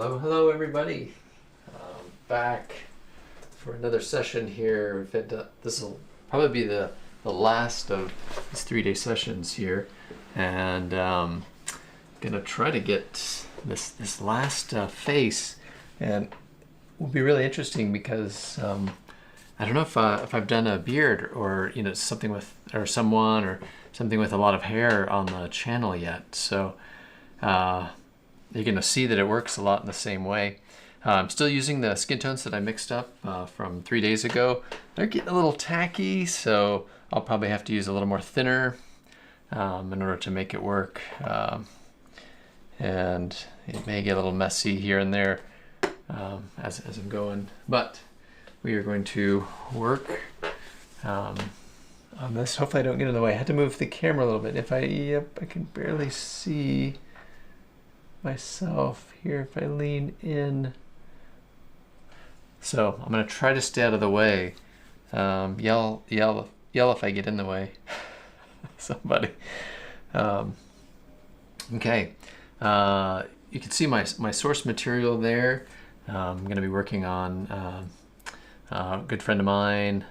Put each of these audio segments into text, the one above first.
Hello everybody. Back for another session here. This will probably be the last of these 3-day sessions here, and gonna try to get this last face, and it will be really interesting because I don't know if I've done a beard or something with someone or something with a lot of hair on the channel yet. So you're going to see that it works a lot in the same way. I'm still using the skin tones that I mixed up from 3 days ago. They're getting a little tacky, so I'll probably have to use a little more thinner in order to make it work. And it may get a little messy here and there as I'm going. But we are going to work on this. Hopefully I don't get in the way. I had to move the camera a little bit. I can barely see myself here if I lean in. So I'm gonna try to stay out of the way. Yell if I get in the way. Somebody. Okay. You can see my source material there. I'm gonna be working on a good friend of mine,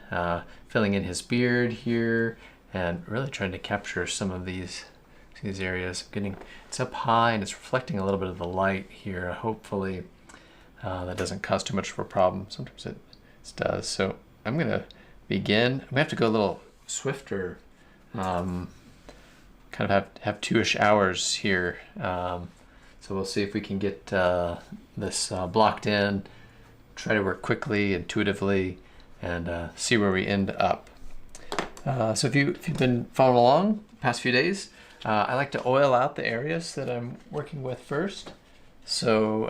filling in his beard here and really trying to capture some of these areas. It's up high and it's reflecting a little bit of the light here. Hopefully that doesn't cause too much of a problem. Sometimes it does. So I'm gonna begin. I'm gonna have to go a little swifter. Kind of have 2-ish hours here. So we'll see if we can get this blocked in, try to work quickly, intuitively, and see where we end up. So if you've been following along the past few days, I like to oil out the areas that I'm working with first. So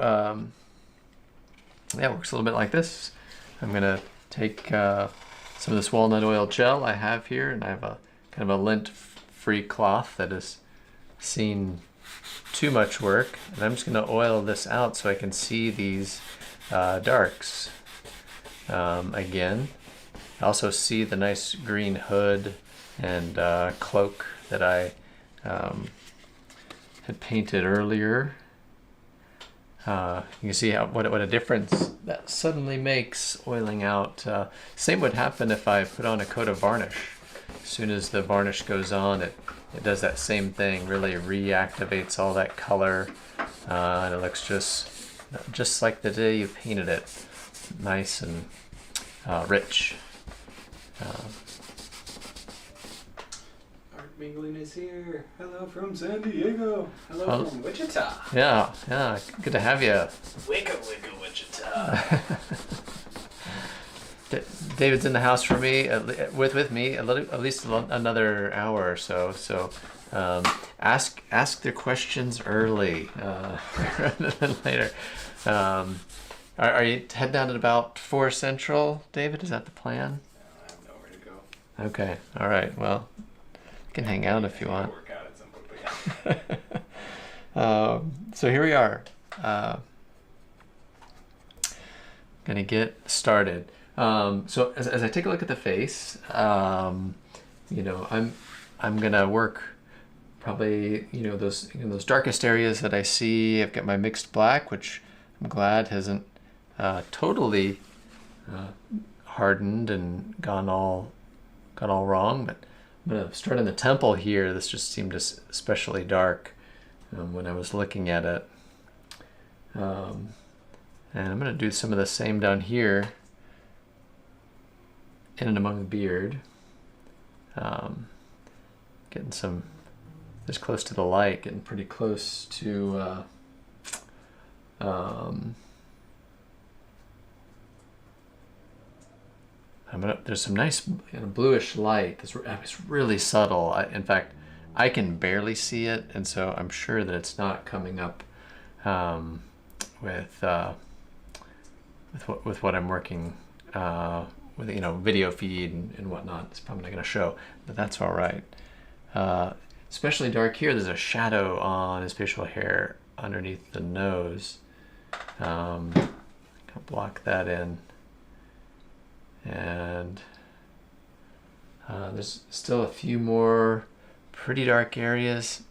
yeah, it works a little bit like this. I'm gonna take some of this walnut oil gel I have here, and I have a kind of a lint-free cloth that has seen too much work, and I'm just gonna oil this out so I can see these darks again. I also see the nice green hood and cloak that I had painted earlier. You can see what a difference that suddenly makes oiling out. Same would happen if I put on a coat of varnish. As soon as the varnish goes on, it does that same thing, really reactivates all that color, and it looks just like the day you painted it, nice and rich. Mingling is here. Hello from San Diego. Hello from Wichita. Yeah, good to have you. Wicca, Wichita. David's in the house for me, with me at least another hour or so. So ask their questions early rather than later. Are you head down at about 4 Central, David? Is that the plan? I have nowhere to go. Okay, all right. Well, you can hang out if you want. Work out at some point, but yeah. So here we are. Gonna get started. So as I take a look at the face, I'm gonna work probably those darkest areas that I see. I've got my mixed black, which I'm glad hasn't totally hardened and gone all wrong, but I'm gonna start in the temple here. This just seemed especially dark when I was looking at it, and I'm gonna do some of the same down here in and among the beard, getting some this close to the light, getting pretty close to there's some nice bluish light. It's really subtle. In fact, I can barely see it, and so I'm sure that it's not coming up with what I'm working with, video feed and whatnot. It's probably not going to show, but that's all right. Especially dark here. There's a shadow on his facial hair underneath the nose. Kind of block that in. And there's still a few more pretty dark areas.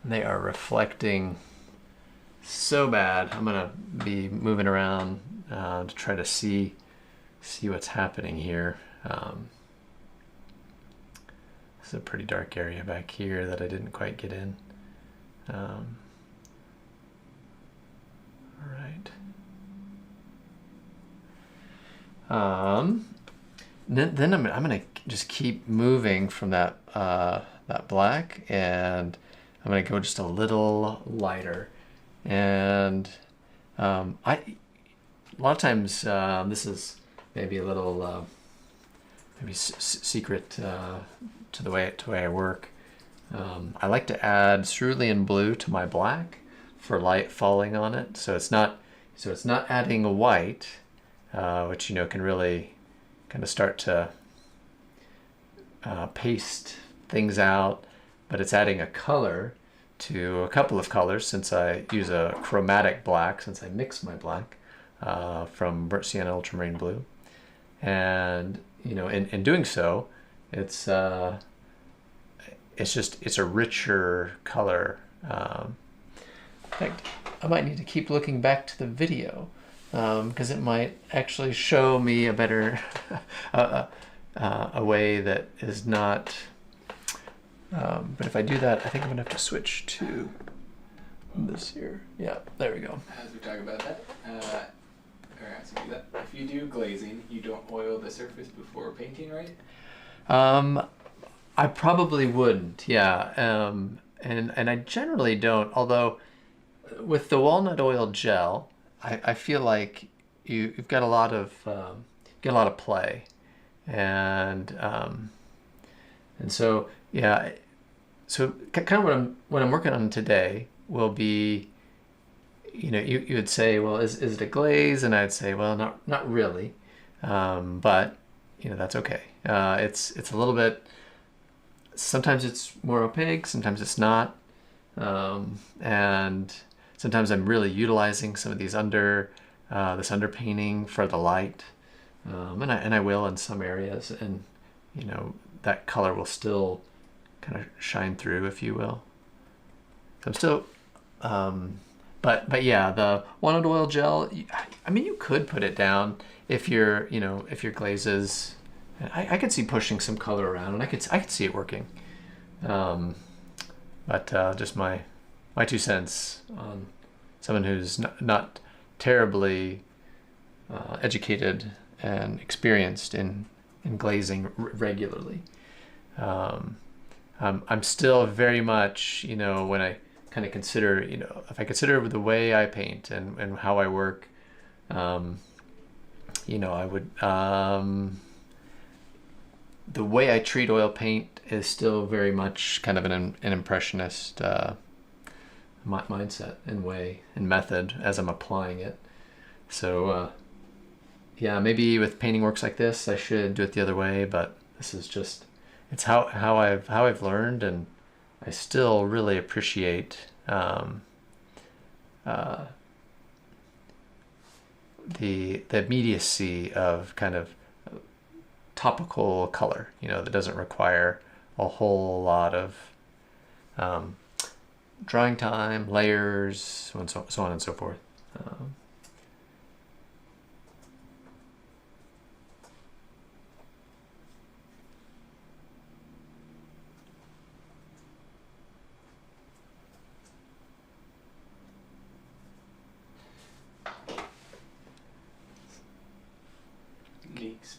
And they are reflecting so bad. I'm gonna be moving around to try to see what's happening here. This is a pretty dark area back here that I didn't quite get in. All right. Then I'm gonna just keep moving from that that black, and I'm gonna go just a little lighter. And a lot of times this is maybe a little maybe secret to the way I work. I like to add cerulean blue to my black for light falling on it, so it's not adding a white, which can really kind of start to paste things out, but it's adding a color to a couple of colors, since I use a chromatic black, since I mix my black from burnt sienna, ultramarine blue, and in doing so, it's a richer color. In fact, I might need to keep looking back to the video because it might actually show me a better a way that is not. But if I do that, I think I'm gonna have to switch to this here. Yeah, there we go. As we talk about that, if you do glazing, you don't oil the surface before painting, right? I probably wouldn't, yeah. And I generally don't, although with the walnut oil gel, I feel like you've got a lot of play, and so yeah. So kind of what I'm working on today will be, you would say, well, is it a glaze? And I'd say, well, not really, but that's okay. It's a little bit. Sometimes it's more opaque, sometimes it's not, and sometimes I'm really utilizing some of these this underpainting for the light, and I will in some areas, and that color will still kind of shine through, if you will. So I'm still, but yeah, the walnut oil gel. I mean, you could put it down if your glazes. I could see pushing some color around, and I could see it working. But just my 2 cents on someone who's not terribly educated and experienced in glazing regularly. I'm still very much, when I kind of consider, if I consider the way I paint and how I work, I would. The way I treat oil paint is still very much kind of an impressionist mindset and way and method as I'm applying it. So yeah, maybe with painting works like this, I should do it the other way. But this is just it's how I've learned, and I still really appreciate the immediacy of kind of topical color, that doesn't require a whole lot of drying time, layers, so on and so forth.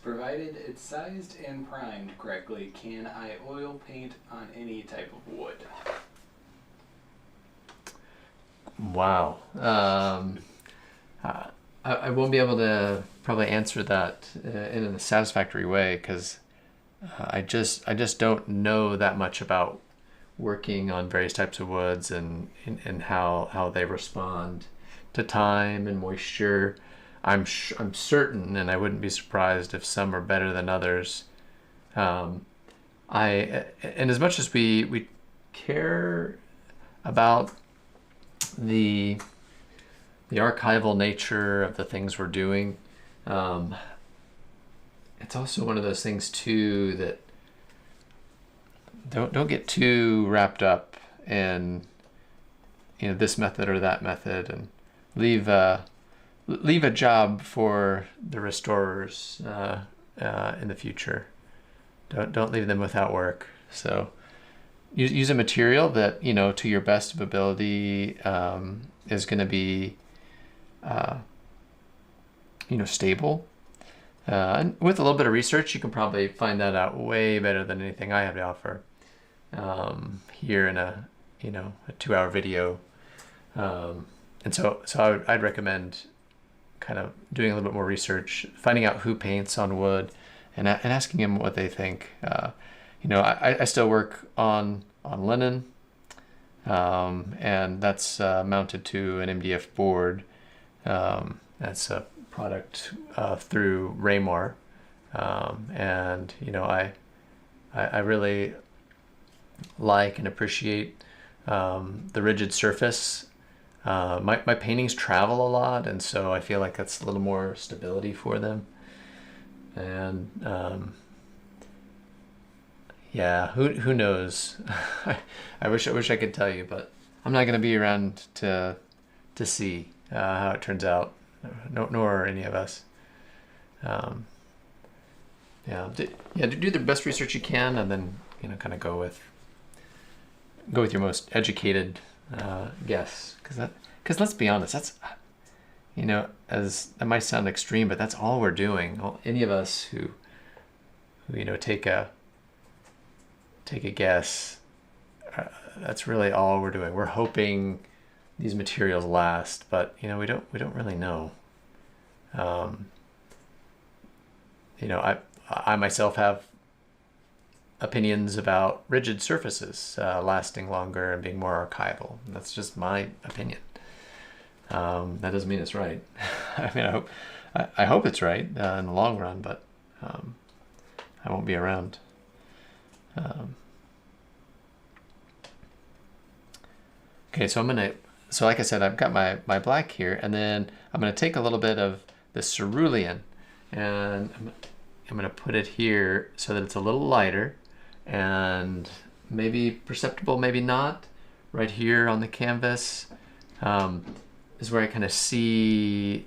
Provided it's sized and primed correctly, can I oil paint on any type of wood? Wow. I won't be able to probably answer that in a satisfactory way, because I just don't know that much about working on various types of woods and how they respond to time and moisture. I'm certain, and I wouldn't be surprised if some are better than others. And as much as we care about the archival nature of the things we're doing, it's also one of those things too that don't get too wrapped up in this method or that method, and leave a job for the restorers in the future. Don't leave them without work. So use a material that, to your best of ability, is going to be stable. And with a little bit of research, you can probably find that out way better than anything I have to offer here in a 2-hour video. And so I'd recommend kind of doing a little bit more research, finding out who paints on wood, and asking them what they think. I still work on linen, and that's mounted to an MDF board. That's a product through Raymar, and I really like and appreciate the rigid surface. My paintings travel a lot, and so I feel like that's a little more stability for them. And yeah, who knows? I wish I could tell you, but I'm not going to be around to see how it turns out. Nor any of us. Do the best research you can, and then kind of go with your most educated guess. Because let's be honest, that's as that might sound extreme, but that's all we're doing. Any of us who take a guess, that's really all we're doing. We're hoping these materials last, but we don't really know. I myself have opinions about rigid surfaces lasting longer and being more archival. That's just my opinion. That doesn't mean it's right. I hope it's right in the long run, but I won't be around. Okay, so like I said, I've got my black here, and then I'm gonna take a little bit of the cerulean, and I'm gonna put it here so that it's a little lighter, and maybe perceptible, maybe not. Right here on the canvas is where I kind of see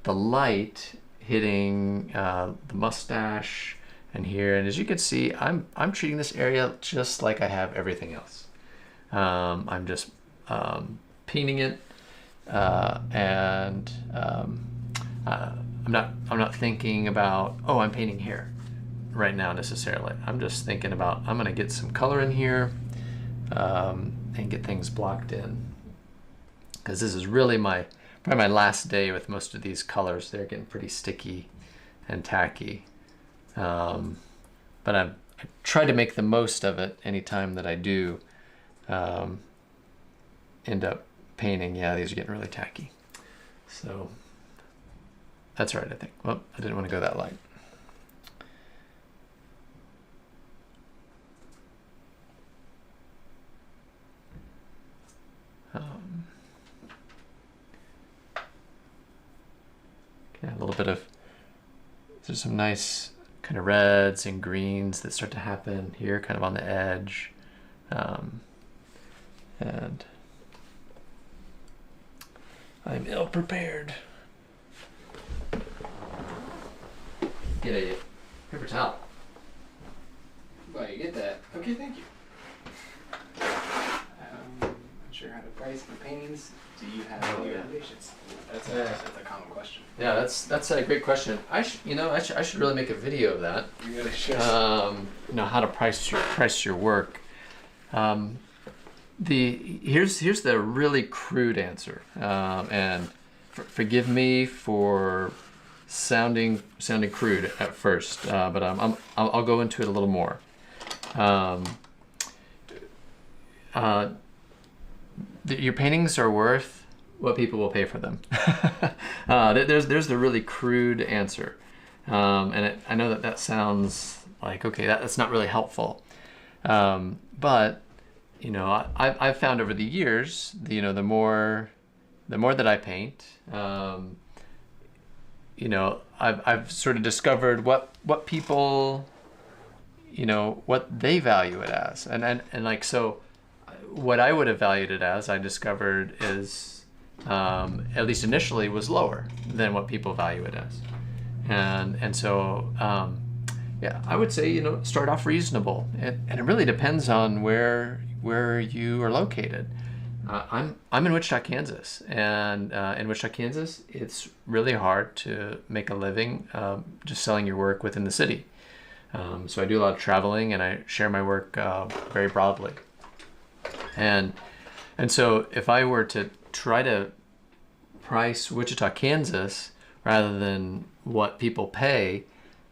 the light hitting the mustache and here. And as you can see, I'm treating this area just like I have everything else. I'm just painting it, and I'm not thinking about, oh, I'm painting here right now necessarily. I'm just thinking about, I'm gonna get some color in here and get things blocked in, because this is really probably my last day with most of these colors. They're getting pretty sticky and tacky, but I try to make the most of it anytime that I do end up painting. Yeah, these are getting really tacky, so that's right, I think. Well, I didn't want to go that light. Okay, a little bit of, there's some nice kind of reds and greens that start to happen here, kind of on the edge. And I'm ill prepared. Get a paper towel. Well, you get that. Okay, thank you. Not sure how to price the paintings. Do you have any recommendations? That's a common question. Yeah, that's a great question. I should really make a video of that. You really should. How to price your work. Here's the really crude answer, and forgive me for sounding crude at first, but I'll go into it a little more. Your paintings are worth what people will pay for them. There's the really crude answer, and I know that sounds like, okay, that's not really helpful, but I've found over the years, the more that I paint, I've sort of discovered what people, what they value it as, and like, so what I would have valued it as, I discovered is, at least initially, was lower than what people value it as. And so, yeah, I would say, start off reasonable. And it really depends on where you are located. I'm in Wichita, Kansas, and in Wichita, Kansas, it's really hard to make a living just selling your work within the city. So I do a lot of traveling, and I share my work very broadly. And so if I were to try to price Wichita, Kansas, rather than what people pay,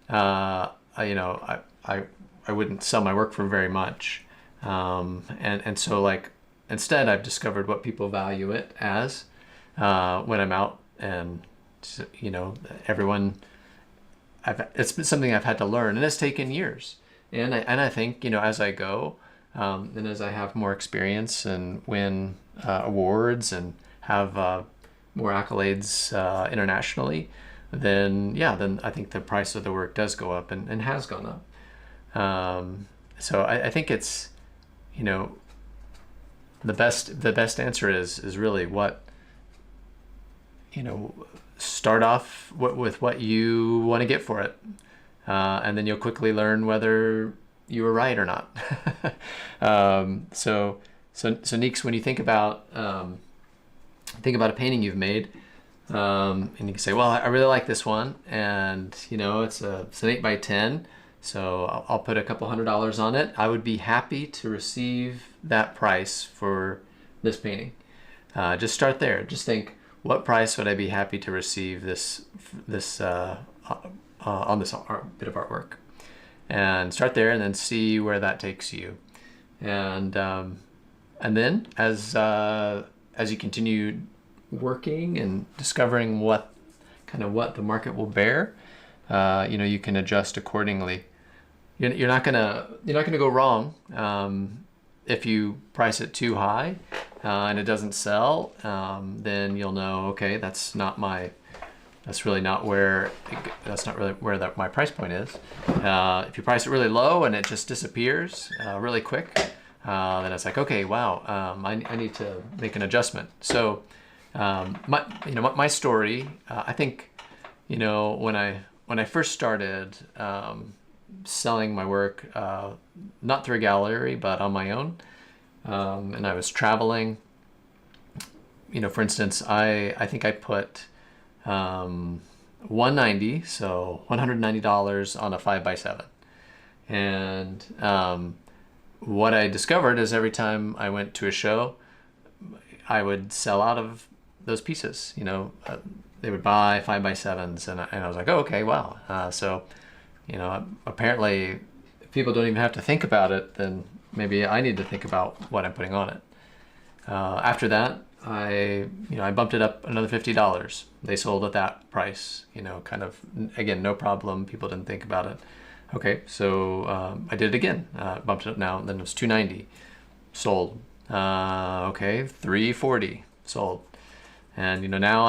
I wouldn't sell my work for very much. And so, like, instead, I've discovered what people value it as when I'm out, and everyone. It's been something I've had to learn, and it's taken years. And I think as I go, and as I have more experience and win awards and have more accolades internationally, then I think the price of the work does go up and has gone up. So I think it's the best answer is really what start off with what you want to get for it, and then you'll quickly learn whether you were right or not. So Neeks, when you think about a painting you've made, and you can say, well, I really like this one, and it's an 8x10, so I'll put a couple $100 on it. I would be happy to receive that price for this painting. Just start there. Just think, what price would I be happy to receive this on this bit of artwork? And start there, and then see where that takes you. And then as you continue working and discovering what the market will bear, you can adjust accordingly. You're not gonna go wrong if you price it too high and it doesn't sell. Then you'll know, okay, that's really not where my price point is. If you price it really low and it just disappears really quick, then it's like, okay, wow, I need to make an adjustment. So my story, I think, when I first started selling my work, not through a gallery, but on my own, and I was traveling, for instance, I think I put $190, so $190 on a 5x7. And what I discovered is every time I went to a show, I would sell out of those pieces. They would buy 5x7s, and I was like, oh, okay, wow. So apparently if people don't even have to think about it, then maybe I need to think about what I'm putting on it. After that, I bumped it up another $50. They sold at that price, kind of, again, no problem. People didn't think about it. Okay, so I did it again, bumped it up now, then it was $290, sold. Okay, $340, sold. And now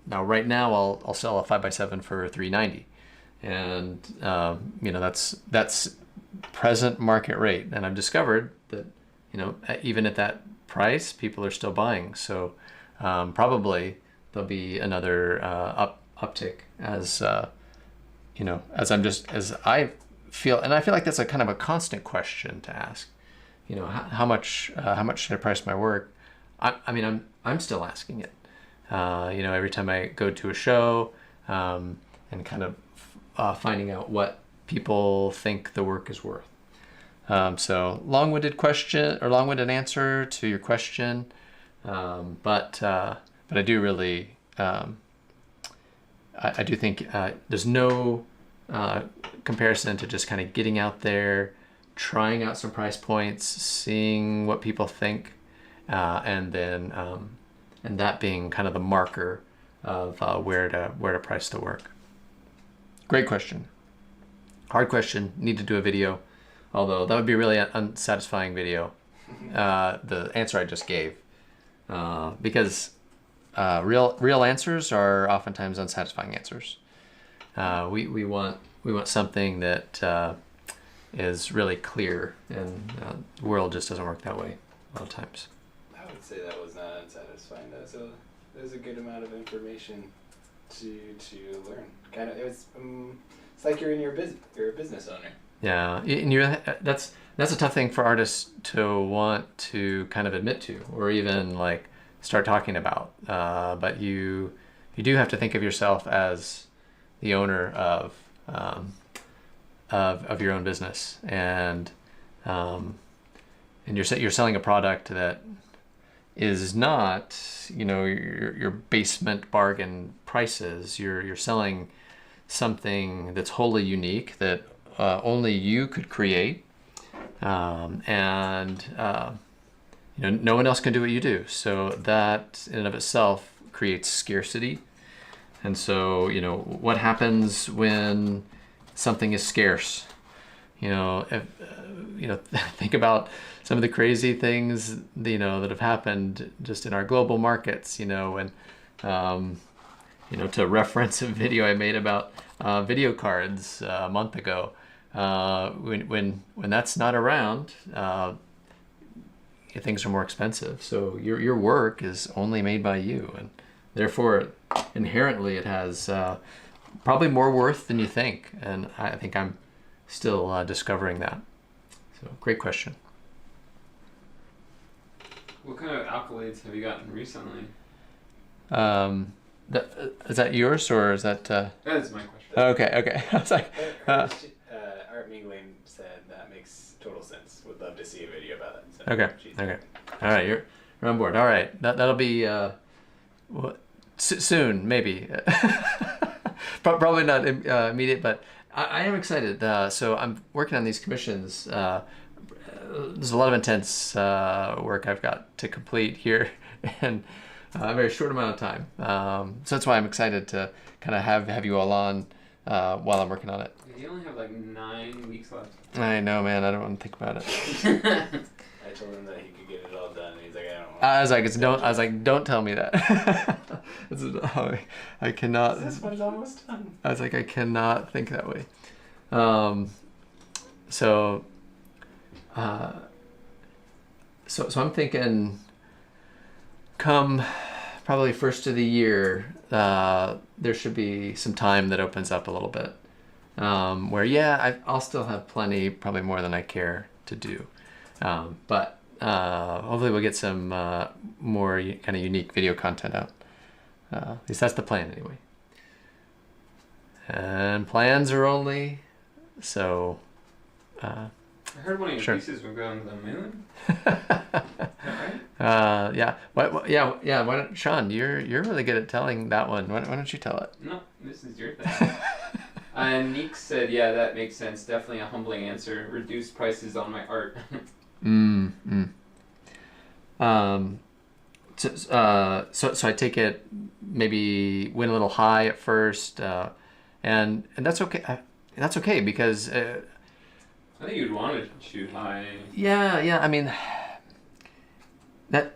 right now I'll sell a 5x7 for $390, and that's present market rate. And I've discovered that even at that price, people are still buying. So probably there'll be another uptick as I feel, and I feel like that's a kind of a constant question to ask. How much should I price my work? I'm still asking it. Every time I go to a show, and kind of finding out what people think the work is worth. So long-winded question, or long-winded answer to your question, but I do really, I do think there's no comparison to just kind of getting out there, trying out some price points, seeing what people think, and then and that being kind of the marker of where to price the work. Great question. Hard question. Need to do a video, although that would be a really unsatisfying video. The answer I just gave, because real answers are oftentimes unsatisfying answers. We want something that is really clear, and the world just doesn't work that way a lot of times. I would say that was not unsatisfying. There's a good amount of information to learn. Kind of, it's like you're in your business. You're a business owner. Yeah, and that's a tough thing for artists to want to kind of admit to, or even like start talking about. But you do have to think of yourself as the owner of your own business, and you're selling a product that is not, your basement bargain prices. You're selling something that's wholly unique, that only you could create, and no one else can do what you do. So that in and of itself creates scarcity. And so what happens when something is scarce? Think about some of the crazy things that have happened just in our global markets. When to reference a video I made about video cards a month ago, when that's not around, things are more expensive. So your work is only made by you, and therefore inherently it has probably more worth than you think. And I think I'm still discovering that. So great question. What kind of accolades have you gotten recently? Is that yours, or is that? That is my question. Okay. I was like, Art Mingling said that makes total sense. Would love to see a video about it. So okay. All right, you're on board. All right, that'll be soon, maybe. Probably not immediate, but I am excited. So I'm working on these commissions. There's a lot of intense work I've got to complete here in a very short amount of time. So that's why I'm excited to kind of have you all on while I'm working on it. You only have like 9 weeks left. I know, man. I don't want to think about it. I told him that he could get it all done, and he's like, I don't want. I was like, don't tell me that. I cannot. This one's almost done. I was like, I cannot think that way. So I'm thinking, come probably first of the year, there should be some time that opens up a little bit, where I'll still have plenty, probably more than I care to do, but hopefully we'll get some more kind of unique video content out. At least that's the plan anyway. And plans are only so. I heard one of your Sure. pieces would go to the moon. Right? Yeah. Yeah. Why don't, Sean? You're really good at telling that one. Why don't you tell it? No, this is your thing. And Neek said, "Yeah, that makes sense. Definitely a humbling answer. Reduce prices on my art." So I take it maybe went a little high at first, and that's okay. That's okay because. I think you'd want to shoot high. Yeah. I mean, this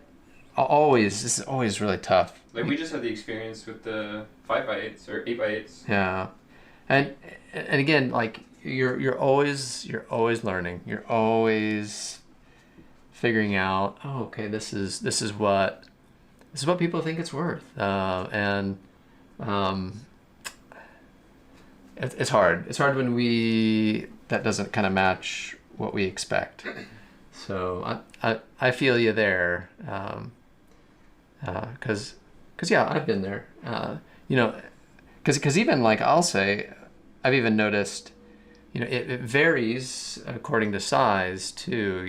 is always really tough. Like we just had the experience with the 5x8s or 8x8s. Yeah, and again, like you're always learning. You're always figuring out. Oh, okay, this is what people think it's worth, and it's hard. It's hard when that doesn't kind of match what we expect. So I feel you there, because I've been there. Because even like I'll say, I've even noticed, it varies according to size too,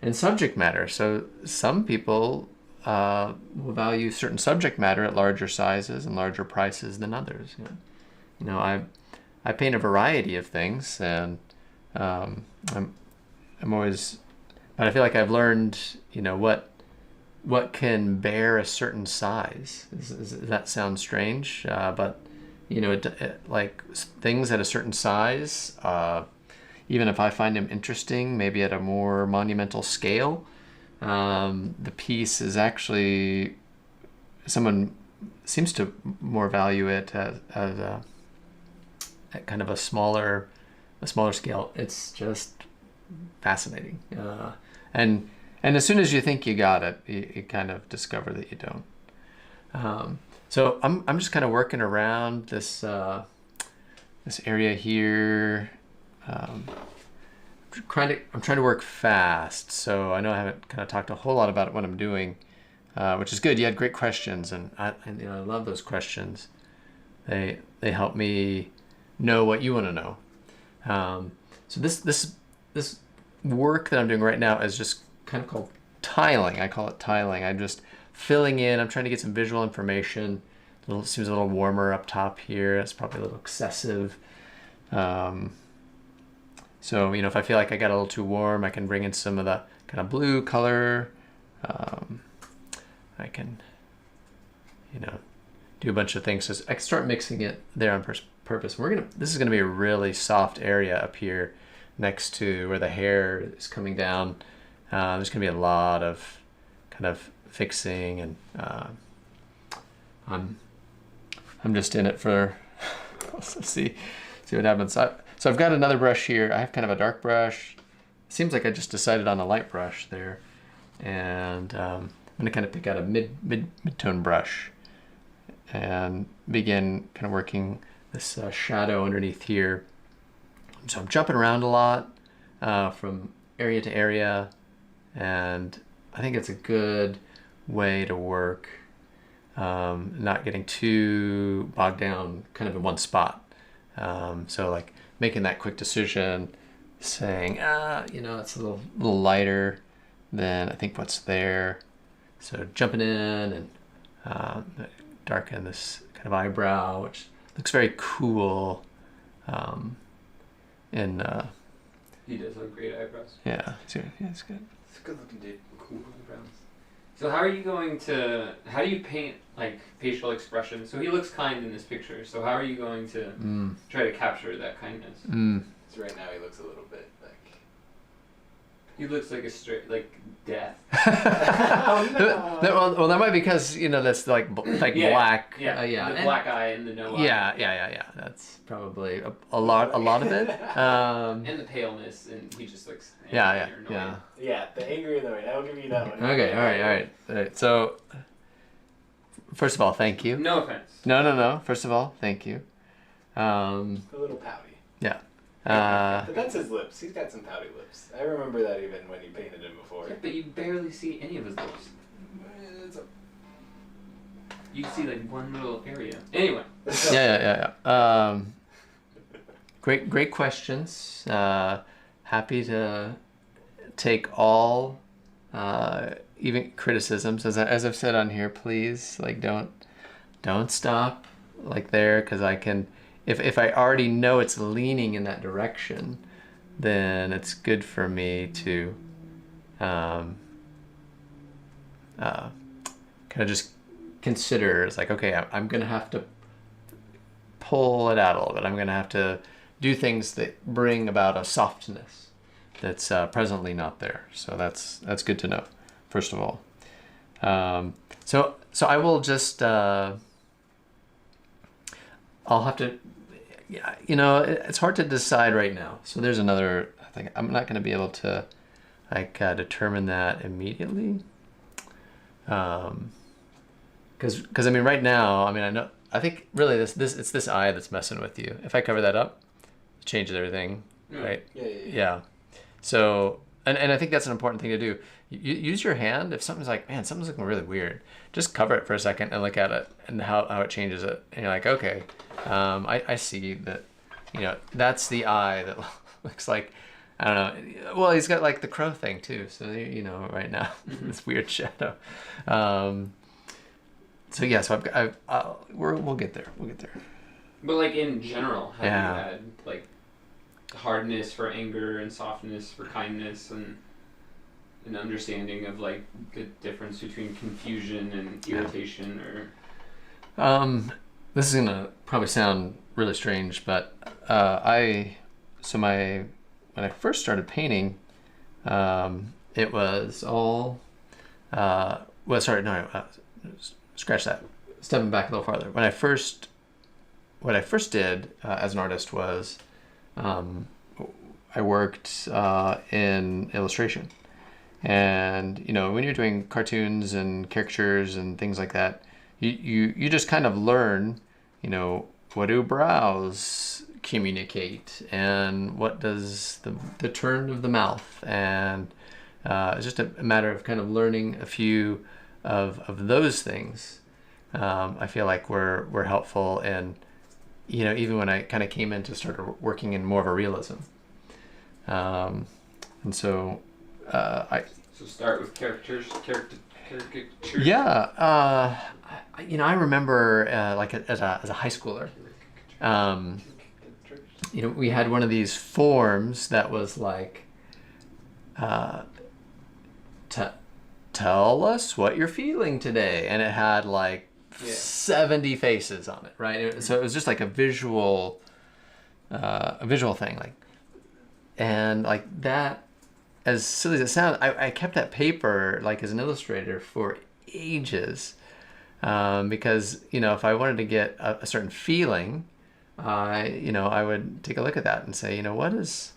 and subject matter. So some people will value certain subject matter at larger sizes and larger prices than others. I paint a variety of things, and I'm always, but I feel like I've learned, what can bear a certain size. Does that sound strange? But like things at a certain size, even if I find them interesting, maybe at a more monumental scale, the piece is actually, someone seems to more value it as at kind of a smaller a smaller scale, it's just fascinating. And as soon as you think you got it, you kind of discover that you don't. So I'm just kind of working around this this area here. I'm trying to work fast, so I know I haven't kind of talked a whole lot about what I'm doing, which is good. You had great questions, and I love those questions. They help me know what you want to know. So this work that I'm doing right now is just kind of called tiling. I call it tiling. I'm just filling in. I'm trying to get some visual information. Seems a little warmer up top here. It's probably a little excessive. So, if I feel like I got a little too warm, I can bring in some of the kind of blue color. I can, do a bunch of things. So I can start mixing it there on purpose. This is gonna be a really soft area up here next to where the hair is coming down. There's gonna be a lot of kind of fixing, and I'm just in it for let's see what happens. So I've got another brush here. I have kind of a dark brush. Seems like I just decided on a light brush there, and I'm gonna kind of pick out a mid-tone brush and begin kind of working this shadow underneath here. So I'm jumping around a lot from area to area, and I think it's a good way to work, not getting too bogged down kind of in one spot. So like making that quick decision, saying, it's a little lighter than I think what's there. So jumping in and darken this kind of eyebrow, which looks very cool. He does have great eyebrows. Yeah, it's good. It's a good looking dude. Cool eyebrows. So how do you paint like facial expression? So he looks kind in this picture. So how are you going to try to capture that kindness? So right now he looks a little bit like... He looks like a straight, like death. Oh, no. Well, that might be because that's like black. Yeah. The black eye and the no eye. Yeah. That's probably a lot of it. And the paleness, and he just looks. Yeah. Yeah, the angry and annoyed. I'll give you that one. Okay. All right. So, first of all, thank you. No offense. No. First of all, thank you. A little pouty. Yeah. But that's his lips. He's got some pouty lips. I remember that even when you painted him before. Yeah, but you barely see any of his lips. You see like one little area. Anyway. Yeah. Great questions. Happy to take all even criticisms. As I've said on here, please don't stop like there, because I can. If I already know it's leaning in that direction, then it's good for me to kind of just consider. It's like, okay, I'm going to have to pull it out a little bit. I'm going to have to do things that bring about a softness that's presently not there. So that's good to know, first of all. So I will just... I'll have to... Yeah, it's hard to decide right now. So there's another thing. I'm not going to be able to determine that immediately. Because I mean, right now, I think really it's this eye that's messing with you. If I cover that up, it changes everything, right? Yeah. So and I think that's an important thing to do. You use your hand if something's like, man, something's looking really weird. Just cover it for a second and look at it and how it changes it. And you're like, okay, I see that, that's the eye that looks like, I don't know. Well, he's got like the crow thing too. So, right now, this weird shadow. So yeah, so we'll get there. We'll get there. But like in general, have you had like hardness for anger and softness for kindness, and an understanding of like the difference between confusion and irritation, or this is gonna probably sound really strange, but when I first started painting, it was all scratch that, stepping back a little farther. What I first did as an artist was I worked in illustration. And, you know, when you're doing cartoons and caricatures and things like that, you just kind of learn, you know, what do brows communicate and what does the turn of the mouth, and it's just a matter of kind of learning a few of those things. I feel like were helpful, and you know, even when I kind of came in to start working in more of a realism, and so So start with caricatures. Yeah, you know, I remember like as a high schooler, you know, we had one of these forms that was like, tell us what you're feeling today, and it had like 70 faces on it, right? So it was just like a visual thing, like, and like that. As silly as it sounds, I kept that paper like as an illustrator for ages, because you know, if I wanted to get a certain feeling, you know, I would take a look at that and say, you know, what does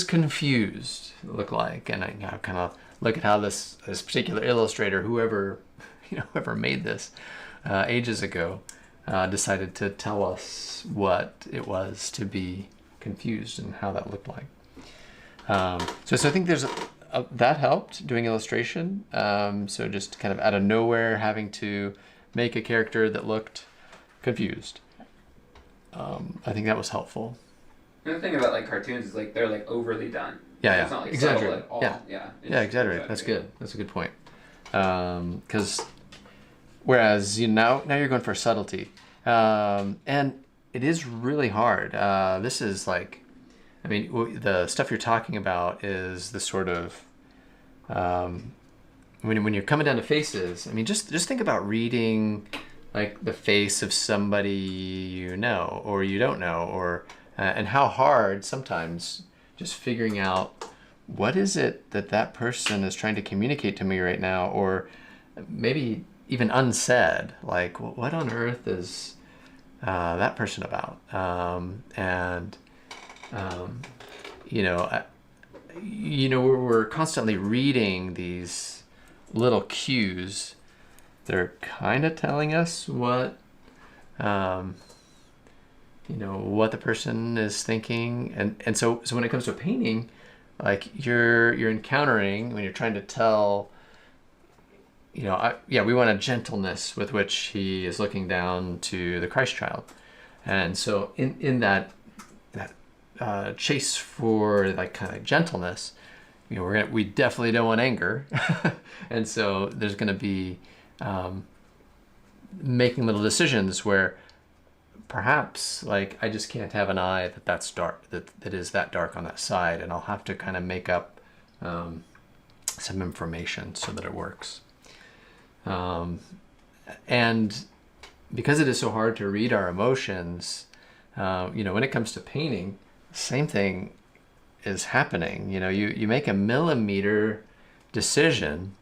confused look like, and I kind of look at how this particular illustrator, whoever made this ages ago, decided to tell us what it was to be confused and how that looked like. So I think there's that helped doing illustration. So just kind of out of nowhere having to make a character that looked confused. I think that was helpful. And the thing about like cartoons is like they're like overly done. Yeah, It's not like exaggerate. subtle at all. Yeah, exaggerate. That's good. That's a good point. Because whereas, you know, now you're going for subtlety, and it is really hard. This is like, I mean, the stuff you're talking about is the sort of, when you're coming down to faces, I mean, just think about reading like the face of somebody you know or you don't know, or and how hard sometimes just figuring out what is it that person is trying to communicate to me right now, or maybe even unsaid, like what on earth is that person about, and you know, we're constantly reading these little cues. They're kind of telling us what, you know, what the person is thinking, and so when it comes to painting, like you're encountering when you're trying to tell, you know, we want a gentleness with which he is looking down to the Christ child, and so in that chase for like kind of gentleness, you know, we definitely don't want anger, and so there's going to be making little decisions where perhaps like I just can't have an eye that's dark, that is that dark on that side, and I'll have to kind of make up some information so that it works. And because it is so hard to read our emotions, you know, when it comes to painting, same thing is happening. You know, you make a millimeter decision,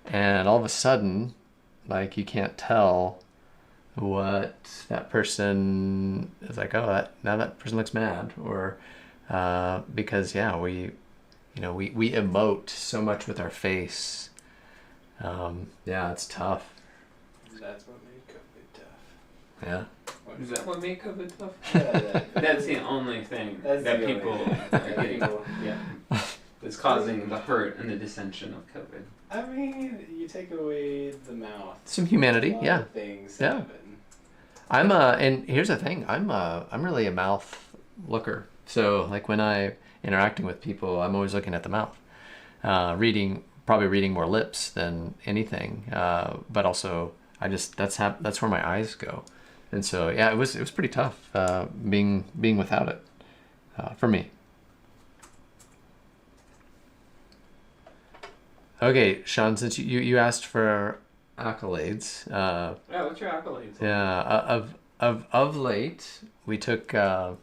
and all of a sudden, like, you can't tell what that person is like. Oh, now that person looks mad, or because we emote so much with our face. It's tough. That's what made COVID tough. Yeah. Is that what made COVID tough? Yeah, That's the only thing That's that the people only thing. are getting. Yeah. That's causing the hurt and the dissension of COVID. I mean, you take away the mouth. Some humanity, a lot yeah. of things Yeah. happen. And here's the thing, I'm really a mouth looker. So like when I'm interacting with people, I'm always looking at the mouth, probably reading more lips than anything. But also that's where my eyes go. And so, yeah, it was pretty tough, being without it, for me. Okay, Sean, since you asked for accolades. Yeah, what's your accolades? Yeah, of late, we took a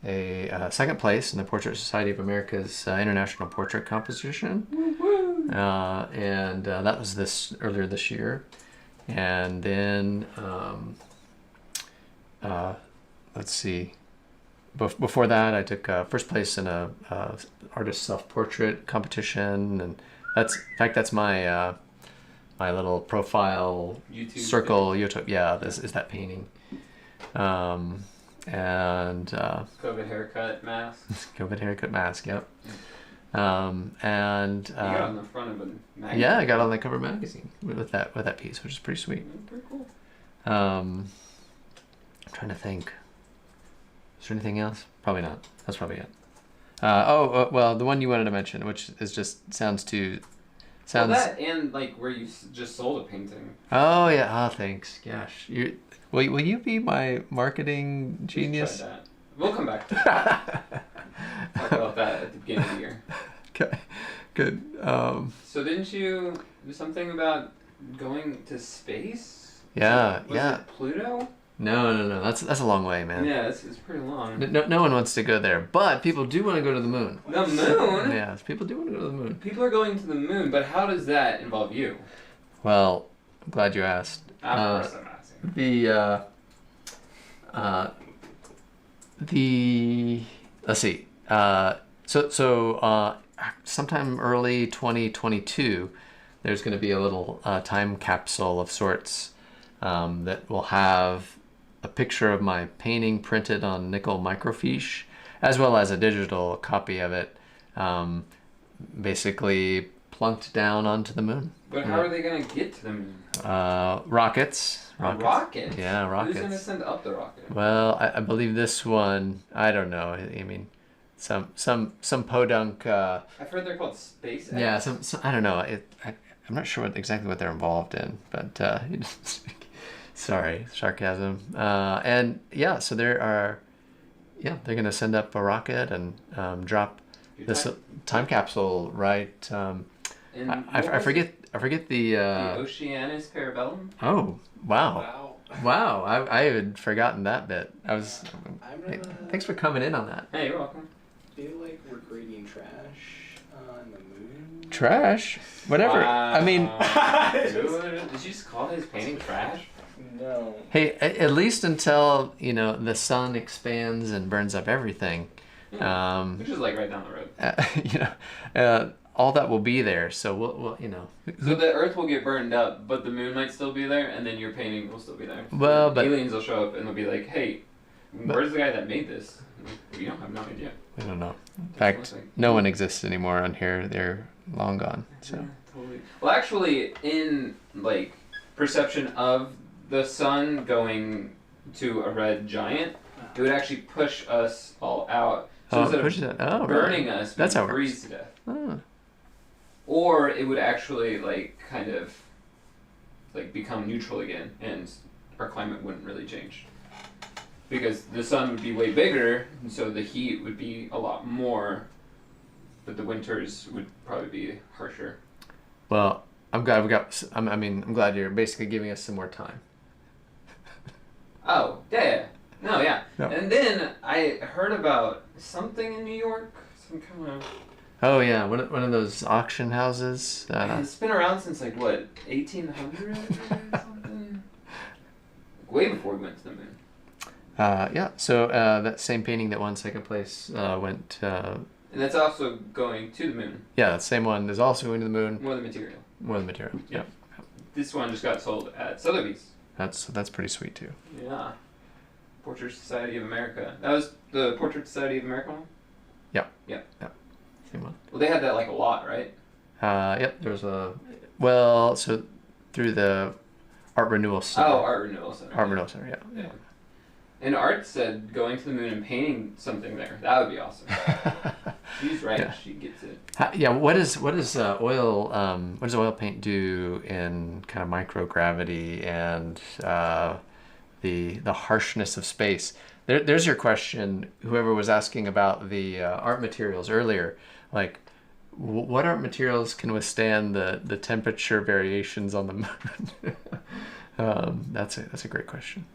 second place in the Portrait Society of America's International Portrait Competition. And that was earlier this year. And then, let's see, before that, I took first place in a artist self-portrait competition, and that's my my little profile YouTube circle. YouTube, yeah, this is that painting. And COVID haircut mask. COVID haircut mask. Yep. And You got on the front of a magazine. yeah, I got on the cover of a magazine with that piece, which is pretty sweet. Pretty cool. I'm trying to think. Is there anything else? Probably not. That's probably it. Well, the one you wanted to mention, which is just sounds. Well, that and like where you just sold a painting. Oh yeah. Oh, thanks. Gosh, will you be my marketing genius? Try that. We'll come back to that. Talk about that at the beginning of the year. Okay. Good. So didn't you do something about going to space? Yeah. Was yeah. it Pluto? No. That's a long way, man. Yeah, it's pretty long. No one wants to go there, but people do want to go to the moon. The moon? Yeah, people do want to go to the moon. People are going to the moon, but how does that involve you? Well, I'm glad you asked. Of course I'm asking. Let's see. So sometime early 2022, there's going to be a little time capsule of sorts that will have a picture of my painting printed on nickel microfiche, as well as a digital copy of it, basically plunked down onto the moon. But how are they going to get to the moon? Rockets. A rocket? Yeah, rockets. Who's going to send up the rocket? Well, I believe this one. I don't know. I mean, some podunk. I've heard they're called SpaceX. Yeah, some I don't know. I'm not sure exactly what they're involved in, but sorry, sarcasm. And yeah, so they're gonna send up a rocket and drop this time capsule, right? I forget the. The Oceanus Parabellum. Oh wow! Wow, I had forgotten that bit. Thanks for coming in on that. Hey, you're welcome. I feel like we're grading trash on the moon. Trash? Whatever. Wow. I mean, Dude, did you just call his painting trash? No. hey, at least until the sun expands and burns up everything, Which is like right down the road. all that will be there. So we'll So the Earth will get burned up, but the moon might still be there, and then your painting will still be there. Well, but aliens will show up and they'll be like, "Hey, where's the guy that made this?" We don't have no idea. we don't know. In fact, no one exists anymore on here. They're long gone. So Yeah, totally. Well, actually, in like perception of the sun going to a red giant, it would actually push us all out. So instead of burning really? us, That's we'd how it freeze works. to death. Oh. Or it would actually like kind of like become neutral again, and our climate wouldn't really change. Because the sun would be way bigger, and so the heat would be a lot more, but the winters would probably be harsher. Well, I'm glad I'm glad you're basically giving us some more time. Oh, yeah. No, yeah. No. And then I heard about something in New York, some kind of... Oh yeah, one of those auction houses. It's been around since like what, 1800 or something? Way before we went to the moon. Yeah. So that same painting that won second place went. And that's also going to the moon. Yeah, that same one is also going to the moon. More the material. More of the material. Yeah. This one just got sold at Sotheby's. That's pretty sweet too. Yeah. Portrait Society of America. That was the Portrait Society of America one? Same one. Well, they had that like a lot, right? Yep. There was so through the Art Renewal Center. Oh, Art Renewal Center. Art Renewal Center. Yeah. Yeah. And Art said going to the moon and painting something there. That would be awesome. She's right. Yeah. She gets it. Yeah. What does oil what does oil paint do in kind of microgravity and the harshness of space? There's your question. Whoever was asking about the art materials earlier, like what art materials can withstand the temperature variations on the moon? That's a great question.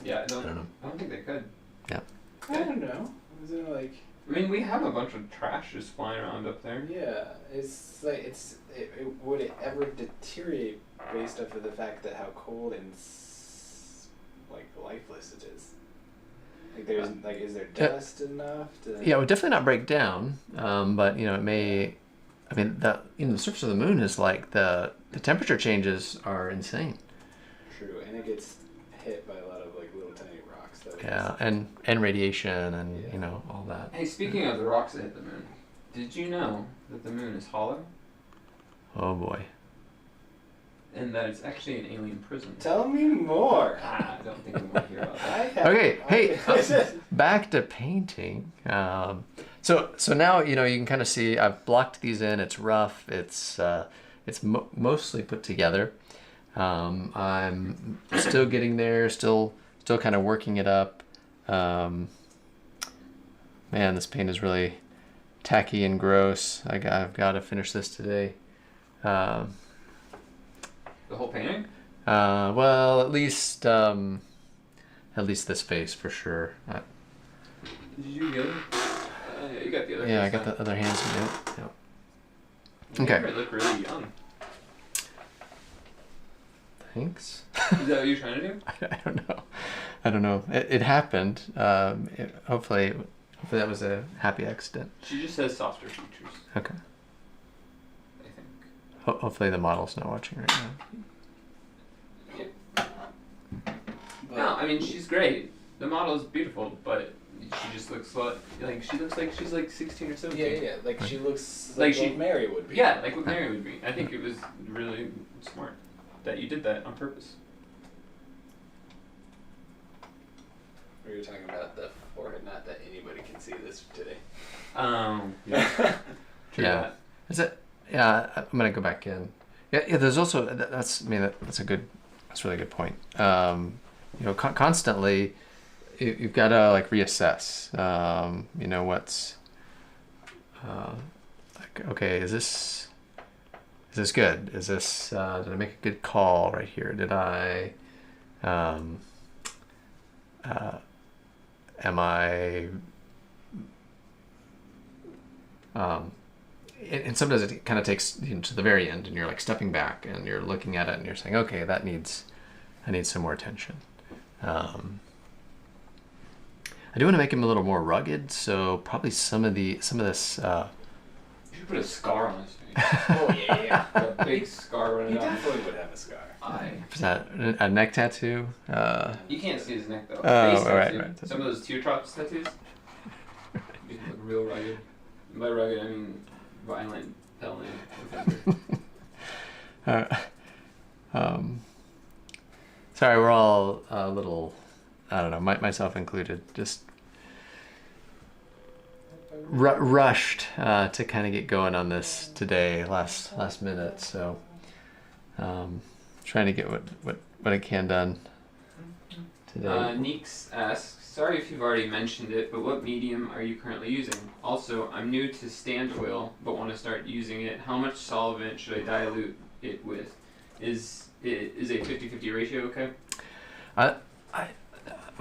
Yeah, I don't know. I don't think they could. Yeah. I don't know. Is it like? I mean, we have a bunch of trash just flying around up there. Yeah, it's like would it ever deteriorate based off of the fact that how cold and like lifeless it is? Like there's like, is there dust enough to? Yeah, it would definitely not break down, but it may. I mean, the surface of the moon is like the temperature changes are insane. True, and it gets hit by a lot of like little tiny rocks. Yeah, and radiation and all that. Hey, speaking of the rocks that hit the moon, did you know that the moon is hollow? Oh boy. And that it's actually an alien prison. Tell me more. I don't think we want to hear about that. Okay, hey, back to painting. So now you can kind of see I've blocked these in. It's rough. It's mostly put together. I'm still getting there. Still kind of working it up. Man, this paint is really tacky and gross. I've got to finish this today. The whole painting? Well, at least this face for sure. Did you get it? You got the other. Yeah, I got the other hands. Yep. Okay. Okay. You look really young. Thanks. Is that what you're trying to do? I don't know. It happened. Hopefully that was a happy accident. She just has softer features. Okay. I think. Hopefully the model's not watching right now. No, I mean she's great. The model is beautiful, but she just looks like she's like 16 or 17. Yeah. Like she looks Like what Mary would be. Yeah, like what Mary would be. I think it was really smart that you did that on purpose. We were talking about the forehead, not that anybody can see this today. Yeah. True Yeah. that. Is it? Yeah, I'm gonna go back in. Yeah. There's also that's a really good point. Constantly, you've got to like reassess. What's okay? Is this good? Is this did I make a good call right here? Did I? Am I? And sometimes it kind of takes to the very end, and you're like stepping back, and you're looking at it, and you're saying, okay, that needs some more attention. I do want to make him a little more rugged, so probably some of this. You should put a scar on his face. Oh yeah. A big scar running He down. definitely would have a scar. Is that a neck tattoo? You can't see his neck though. Oh, Face right, tattoo. right. Some of those teardrops tattoos. You look real rugged. And by rugged, I mean violent, felony offender. Sorry, we're all a little, I don't know, myself included, just rushed to kind of get going on this today, last minute. So, trying to get what I can done today. Neeks asks, sorry if you've already mentioned it, but what medium are you currently using? Also, I'm new to stand oil, but want to start using it. How much solvent should I dilute it with? Is a 50-50 ratio okay?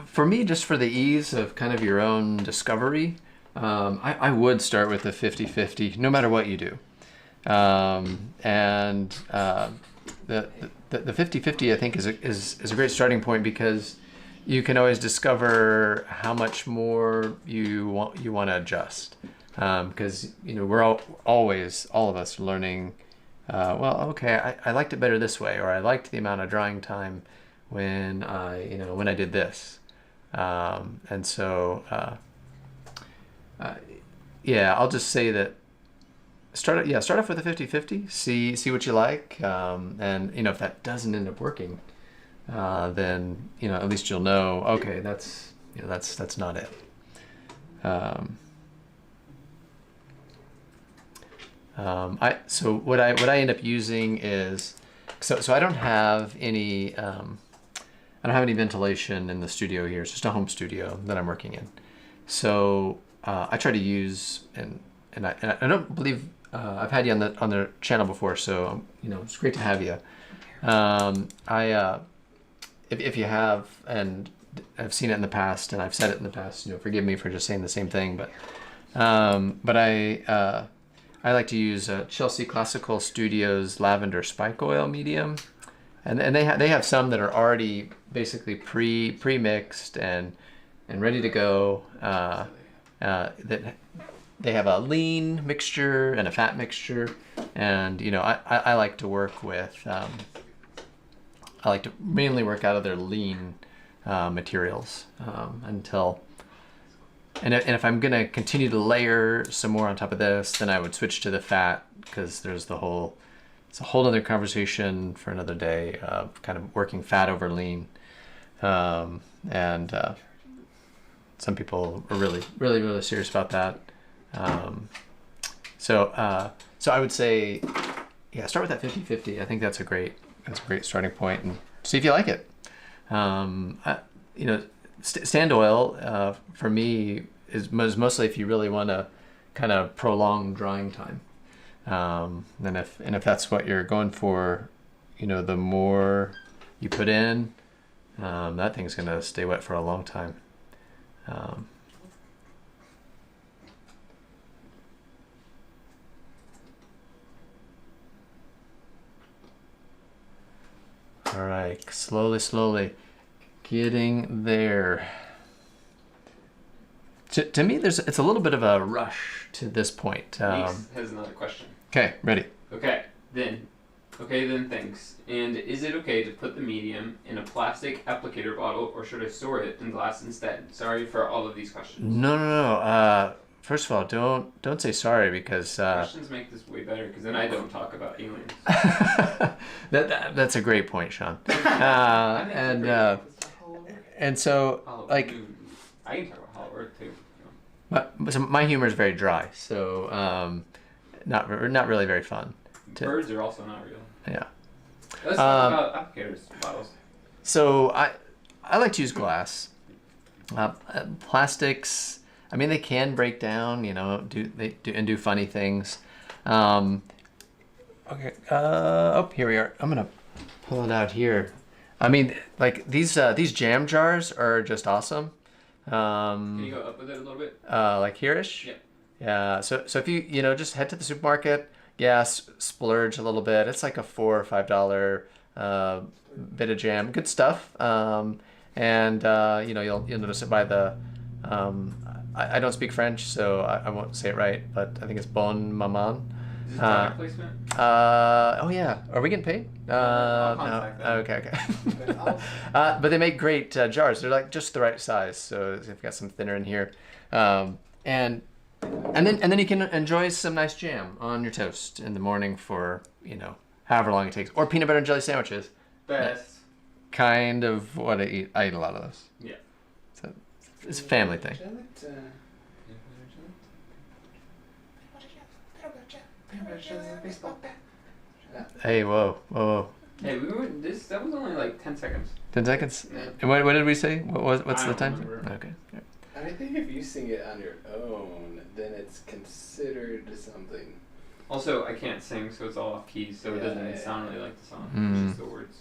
For me, just for the ease of kind of your own discovery, I would start with a 50-50, no matter what you do. The 50-50, I think, is a great starting point because you can always discover how much more you want to adjust. Because we're always, all of us, learning. Okay, I liked it better this way, or I liked the amount of drying time when I did this. I'll just say that start off with a 50-50, see what you like, and if that doesn't end up working, then at least you'll know, okay, that's not it. So what I end up using is so I don't have any ventilation in the studio here. It's just a home studio that I'm working in. So I try to use and I don't believe I've had you on the channel before, so it's great to have you. If you have, and I've seen it in the past, and I've said it in the past, forgive me for just saying the same thing, but I like to use Chelsea Classical Studios Lavender Spike Oil Medium, and they have some that are already basically pre-mixed, and and ready to go. That they have a lean mixture and a fat mixture, and I like to work with. I like to mainly work out of their lean materials until. And if I'm gonna continue to layer some more on top of this, then I would switch to the fat, because there's it's a whole other conversation for another day of kind of working fat over lean. And some people are really, really, really serious about that. So I would say, yeah, start with that 50-50. I think that's a great starting point, and see if you like it. Stand oil for me is mostly if you really want to kind of prolong drying time. And if that's what you're going for, the more you put in, that thing's gonna stay wet for a long time. All right, slowly getting there. To me, it's a little bit of a rush to this point. Meeks has another question. Okay, ready. Okay, then thanks. And is it okay to put the medium in a plastic applicator bottle, or should I store it in glass instead? Sorry for all of these questions. No. First of all, don't say sorry, because questions make this way better, because then I don't talk about aliens. that's a great point, Sean. And so like, I can talk about Hollow Earth too. so my humor is very dry, so not really very fun. Birds are also not real. Yeah. Let's talk about applicators bottles. So I like to use glass. Plastics, I mean, they can break down, do funny things. Okay. Here we are. I'm gonna pull it out here. I mean, like these jam jars are just awesome. Can you go up with it a little bit? Like here-ish? Yeah. Yeah. So if you just head to the supermarket, splurge a little bit. It's like a $4 or $5 bit of jam. Good stuff. You'll notice it by the. I don't speak French, so I won't say it right, but I think it's bon maman. Is this product placement? Oh yeah. Are we getting paid? I'll No. contact them. Okay. But they make great jars. They're like just the right size, so they've got some thinner in here, and then you can enjoy some nice jam on your toast in the morning for however long it takes, or peanut butter and jelly sandwiches. Best. Kind of what I eat. I eat a lot of those. Yeah. So it's a family thing. Hey, whoa. Hey, that was only like 10 seconds. 10 seconds? Yeah. And what did we say? What's I the don't time? remember. Okay. Yeah. I think if you sing it on your own, then it's considered something. Also, I can't sing, so it's all off keys, so it doesn't Yeah. sound really like the song. Mm. It's just the words.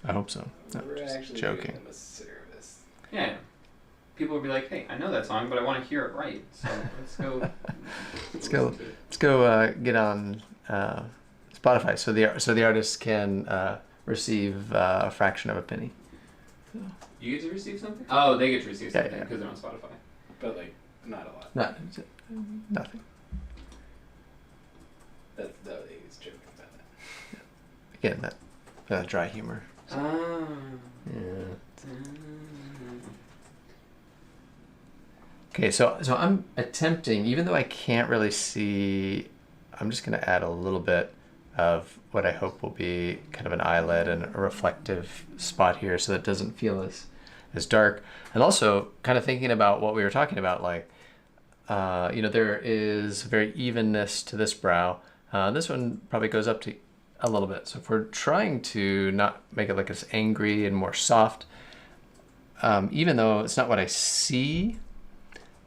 I hope so. No, We're just actually joking. doing them a service. Yeah. People will be like, hey, I know that song, but I want to hear it right. So let's go. Let's go. listen to it. Let's go get on Spotify, so the artists can receive a fraction of a penny. You get to receive something? Oh, they get to receive Yeah, something yeah. because they're on Spotify. But like, not a lot. Nothing. That was joking about that. Again, that dry humor. Oh. Yeah. Okay, so I'm attempting, even though I can't really see, I'm just going to add a little bit of what I hope will be kind of an eyelid and a reflective spot here, so that it doesn't feel as dark. And also kind of thinking about what we were talking about, like, there is very evenness to this brow. This one probably goes up to a little bit. So if we're trying to not make it like it's angry and more soft, even though it's not what I see,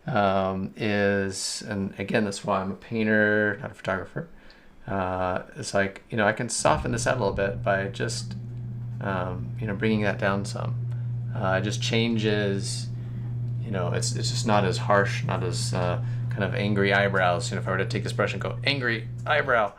and again, that's why I'm a painter, not a photographer. It's like, I can soften this out a little bit by just, bringing that down some. It just changes, it's just not as harsh, not as kind of angry eyebrows. If I were to take this brush and go angry eyebrow,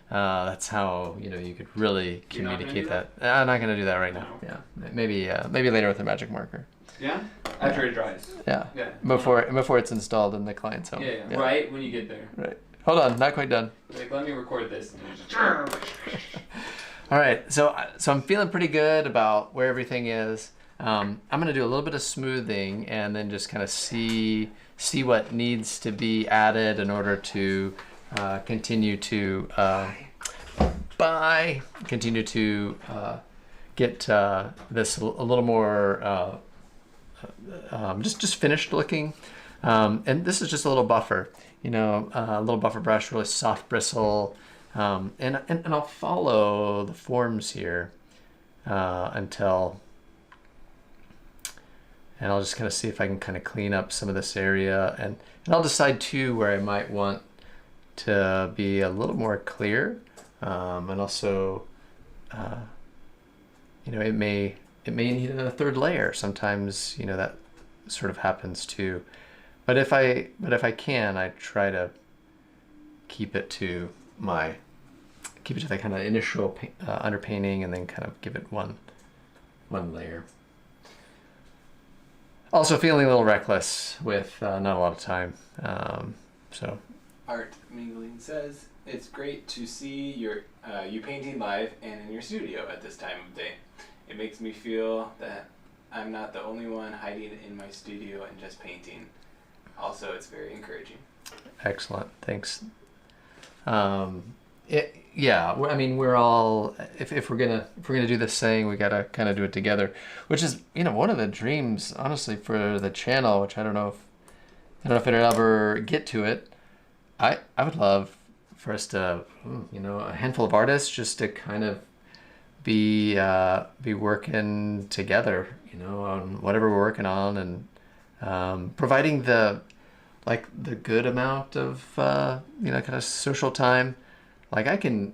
that's how, you could really You're not gonna communicate do that. I'm not going to do that right now. No. Yeah, maybe later with a magic marker. Yeah? After it dries. Yeah. Yeah. Before it's installed in the client's home. Yeah. Right when you get there. Right. Hold on, not quite done. Like, let me record this. All right, so I'm feeling pretty good about where everything is. I'm gonna do a little bit of smoothing and then just kind of see what needs to be added in order to continue to get this a little more just finished looking. And this is just a little buffer, a little buffer brush, really soft bristle. And I'll follow the forms here until, and I'll just kind of see if I can kind of clean up some of this area, and I'll decide too where I might want to be a little more clear, and also, it may need a third layer. Sometimes, that sort of happens too. But if I can, I try to keep it to the kind of initial underpainting, and then kind of give it one layer. Also feeling a little reckless with not a lot of time. So Art Mingling says, it's great to see you painting live and in your studio at this time of day. It makes me feel that I'm not the only one hiding in my studio and just painting. Also, it's very encouraging. Excellent, thanks. We're all, if we're gonna do this thing, we gotta kind of do it together, which is one of the dreams, honestly, for the channel, which I don't know if it'll ever get to it. I would love for us to, a handful of artists just to kind of be working together, on whatever we're working on, and providing the good amount of kind of social time. Like I can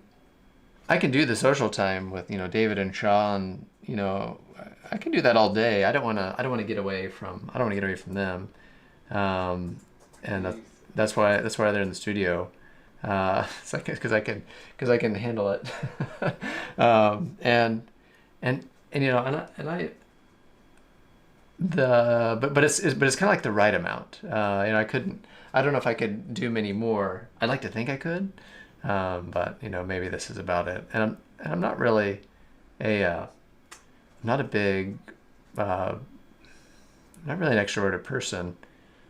do the social time with David and Sean. I can do that all day. I don't want to get away from them, and that's why they're in the studio. It's like because I can handle it, but it's kind of like the right amount. I don't know if I could do many more. I'd like to think I could, but maybe this is about it. And I'm not really not an extroverted person,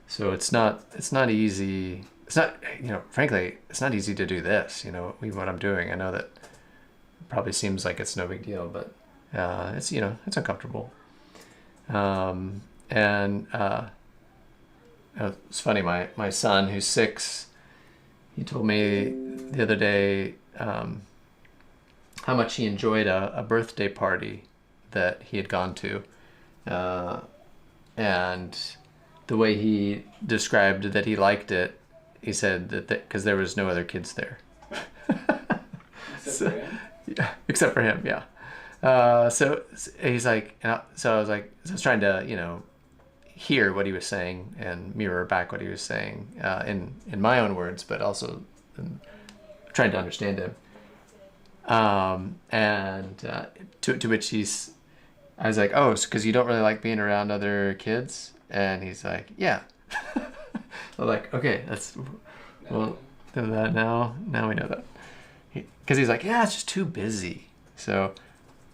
so it's not easy. It's not, frankly, it's not easy to do this, what I'm doing. I know that probably seems like it's no big deal, but it's it's uncomfortable. It's funny, my son, who's 6, he told me the other day how much he enjoyed a birthday party that he had gone to, and the way he described that he liked it. He said that because there was no other kids there. Except for him, yeah. So he's like, so I was trying to, hear what he was saying and mirror back what he was saying in my own words, but also trying to understand him. To which I was like, oh, because you don't really like being around other kids? And he's like, yeah. I'm like, okay, we'll do that now. Now we know that. Because he's like, yeah, it's just too busy. So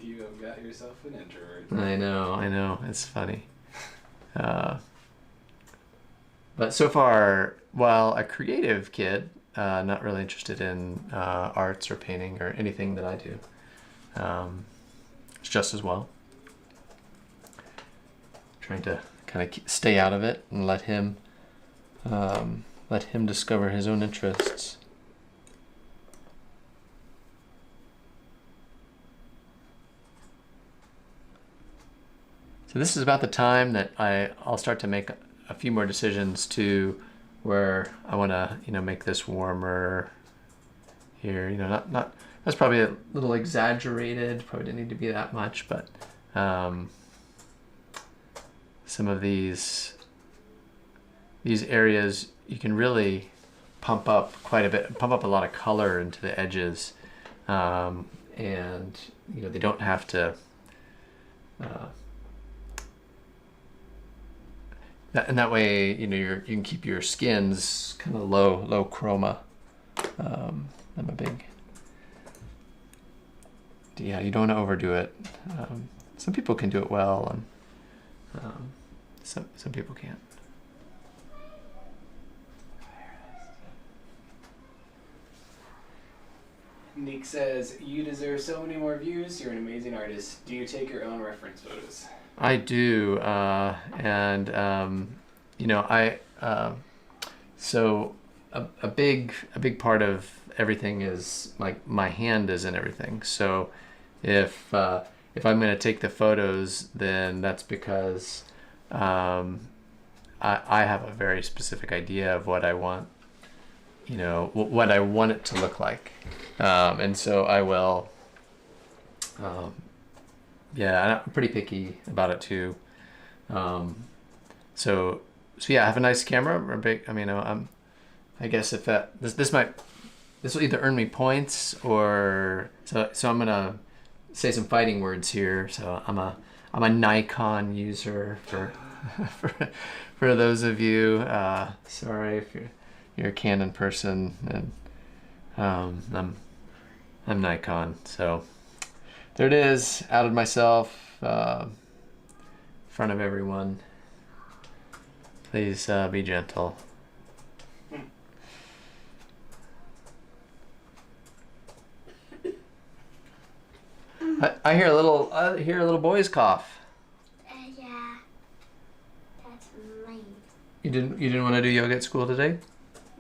you have got yourself an introvert. I know. It's funny. But so far, while a creative kid, not really interested in arts or painting or anything that I do, it's just as well. Trying to kind of stay out of it and let him discover his own interests. So this is about the time that I'll start to make a few more decisions to where I want to make this warmer here. Not that's probably a little exaggerated. Probably didn't need to be that much, but some of these areas you can really pump up quite a bit, pump up a lot of color into the edges, and they don't have to And that way, you know, you can keep your skins kind of low chroma. I'm a big, yeah, you don't want to overdo it. Some people can do it well, and some people can't. Nick says, you deserve so many more views. You're an amazing artist. Do you take your own reference photos? I do, and you know, so a big part of everything is like my hand is in everything. So if I'm going to take the photos, then that's because I have a very specific idea of what I want, you know, what I want it to look like, and so I will. Yeah, I'm pretty picky about it too. So yeah, I have a nice camera. Or big. I mean, I guess if this will either earn me points or so I'm gonna say some fighting words here. So I'm a Nikon user for for those of you. Sorry if you're a Canon person, and I'm Nikon. So there it is. Outed myself in front of everyone. Please be gentle. I hear a little boy's cough. Yeah, that's mine. You didn't want to do yoga at school today?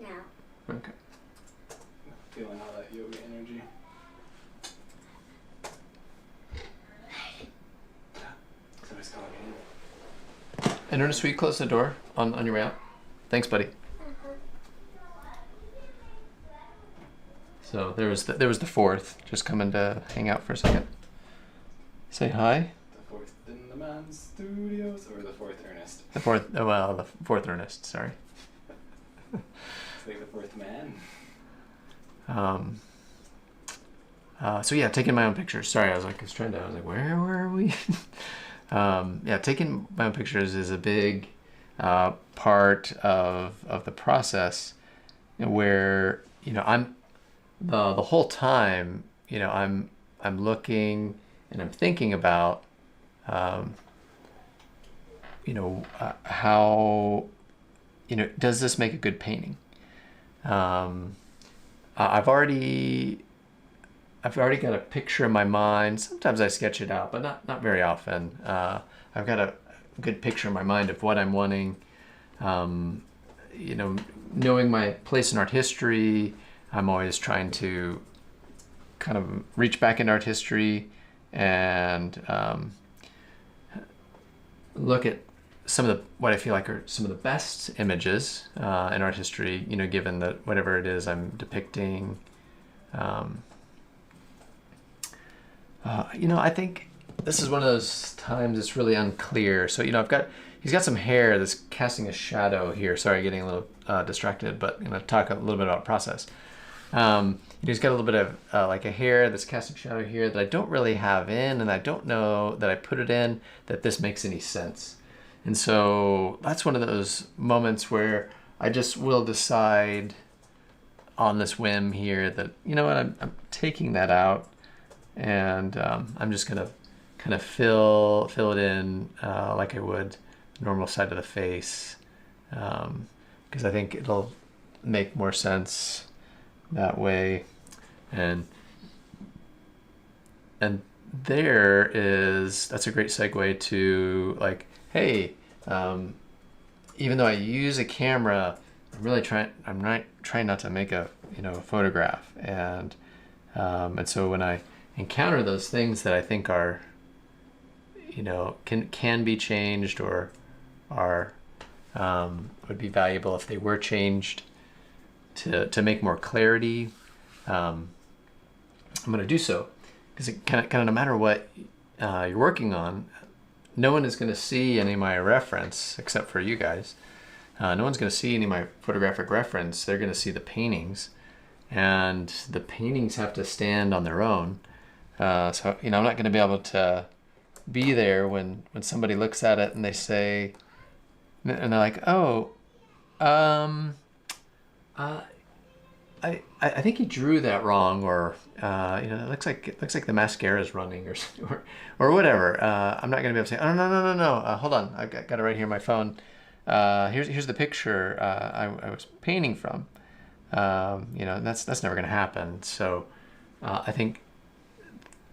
No. Okay. Feeling all that yoga energy. Somebody's calling in. And Ernest, will you close the door on your way out? Thanks, buddy. So there was the fourth, just coming to hang out for a second. Say hi. The fourth in the man's studios, or the fourth Ernest? The fourth, the fourth Ernest. Sorry. It's like the fourth man. So yeah, taking my own pictures. Sorry, I was like, where were we? Yeah, taking my own pictures is a big part of the process, where, you know, I'm the whole time, you know, I'm looking and I'm thinking about, you know, how, you know, does this make a good painting? I've already got a picture in my mind. Sometimes I sketch it out, but not very often. I've got a good picture in my mind of what I'm wanting. You know, knowing my place in art history, I'm always trying to kind of reach back in art history and look at some of what I feel like are some of the best images in art history, you know, given that whatever it is I'm depicting. You know, I think this is one of those times it's really unclear. So, you know, he's got some hair that's casting a shadow here. Sorry, getting a little distracted, but I'm going to talk a little bit about process. He's got a little bit of like a hair that's casting shadow here that I don't really have in, and I don't know that I put it in that this makes any sense. And so that's one of those moments where I just will decide on this whim here that, you know what, I'm taking that out, and I'm just gonna kind of fill it in like I would normal side of the face, because I think it'll make more sense that way. And that's a great segue to, like, hey, even though I use a camera, I'm not trying not to make a photograph, and so when I encounter those things that I think are, you know, can be changed or are would be valuable if they were changed to make more clarity, I'm going to do so, because it kind of no matter what you're working on, no one is going to see any of my reference except for you guys. No one's going to see any of my photographic reference. They're going to see the paintings, and the paintings have to stand on their own. So, you know, I'm not going to be able to be there when somebody looks at it and they say, and they're like, oh, um, I think you drew that wrong, or it looks like the mascara is running, or whatever. I'm not gonna be able to say, oh no, hold on, I got it right here on my phone. Here's the picture I was painting from. And that's never gonna happen. So I think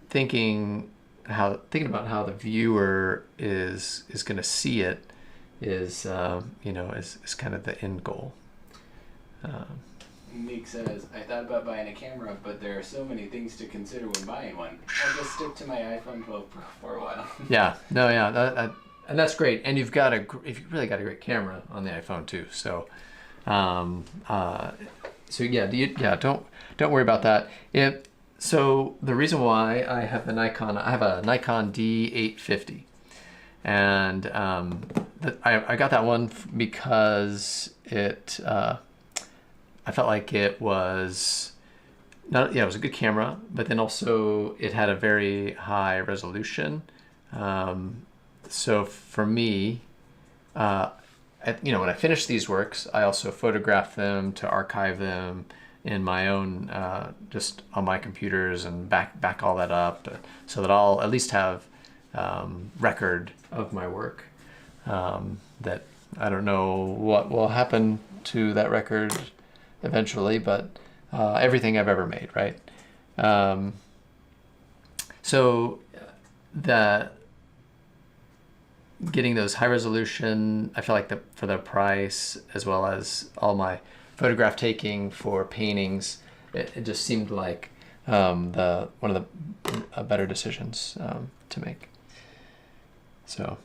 thinking about how the viewer is gonna see it is is kind of the end goal. Meek says, I thought about buying a camera, but there are so many things to consider when buying one. I'll just stick to my iPhone 12 Pro for a while. And that's great. And you've really got a great camera on the iPhone too. So, don't worry about that. So the reason why I have a Nikon D850, and I got that one because it. I felt like it was it was a good camera, but then also it had a very high resolution. So for me, when I finish these works, I also photograph them to archive them in my own, just on my computers, and back all that up, so that I'll at least have record of my work. That I don't know what will happen to that record eventually, but everything I've ever made, right? So getting those high resolution, I feel like for the price, as well as all my photograph taking for paintings, it just seemed like one of the better decisions to make. So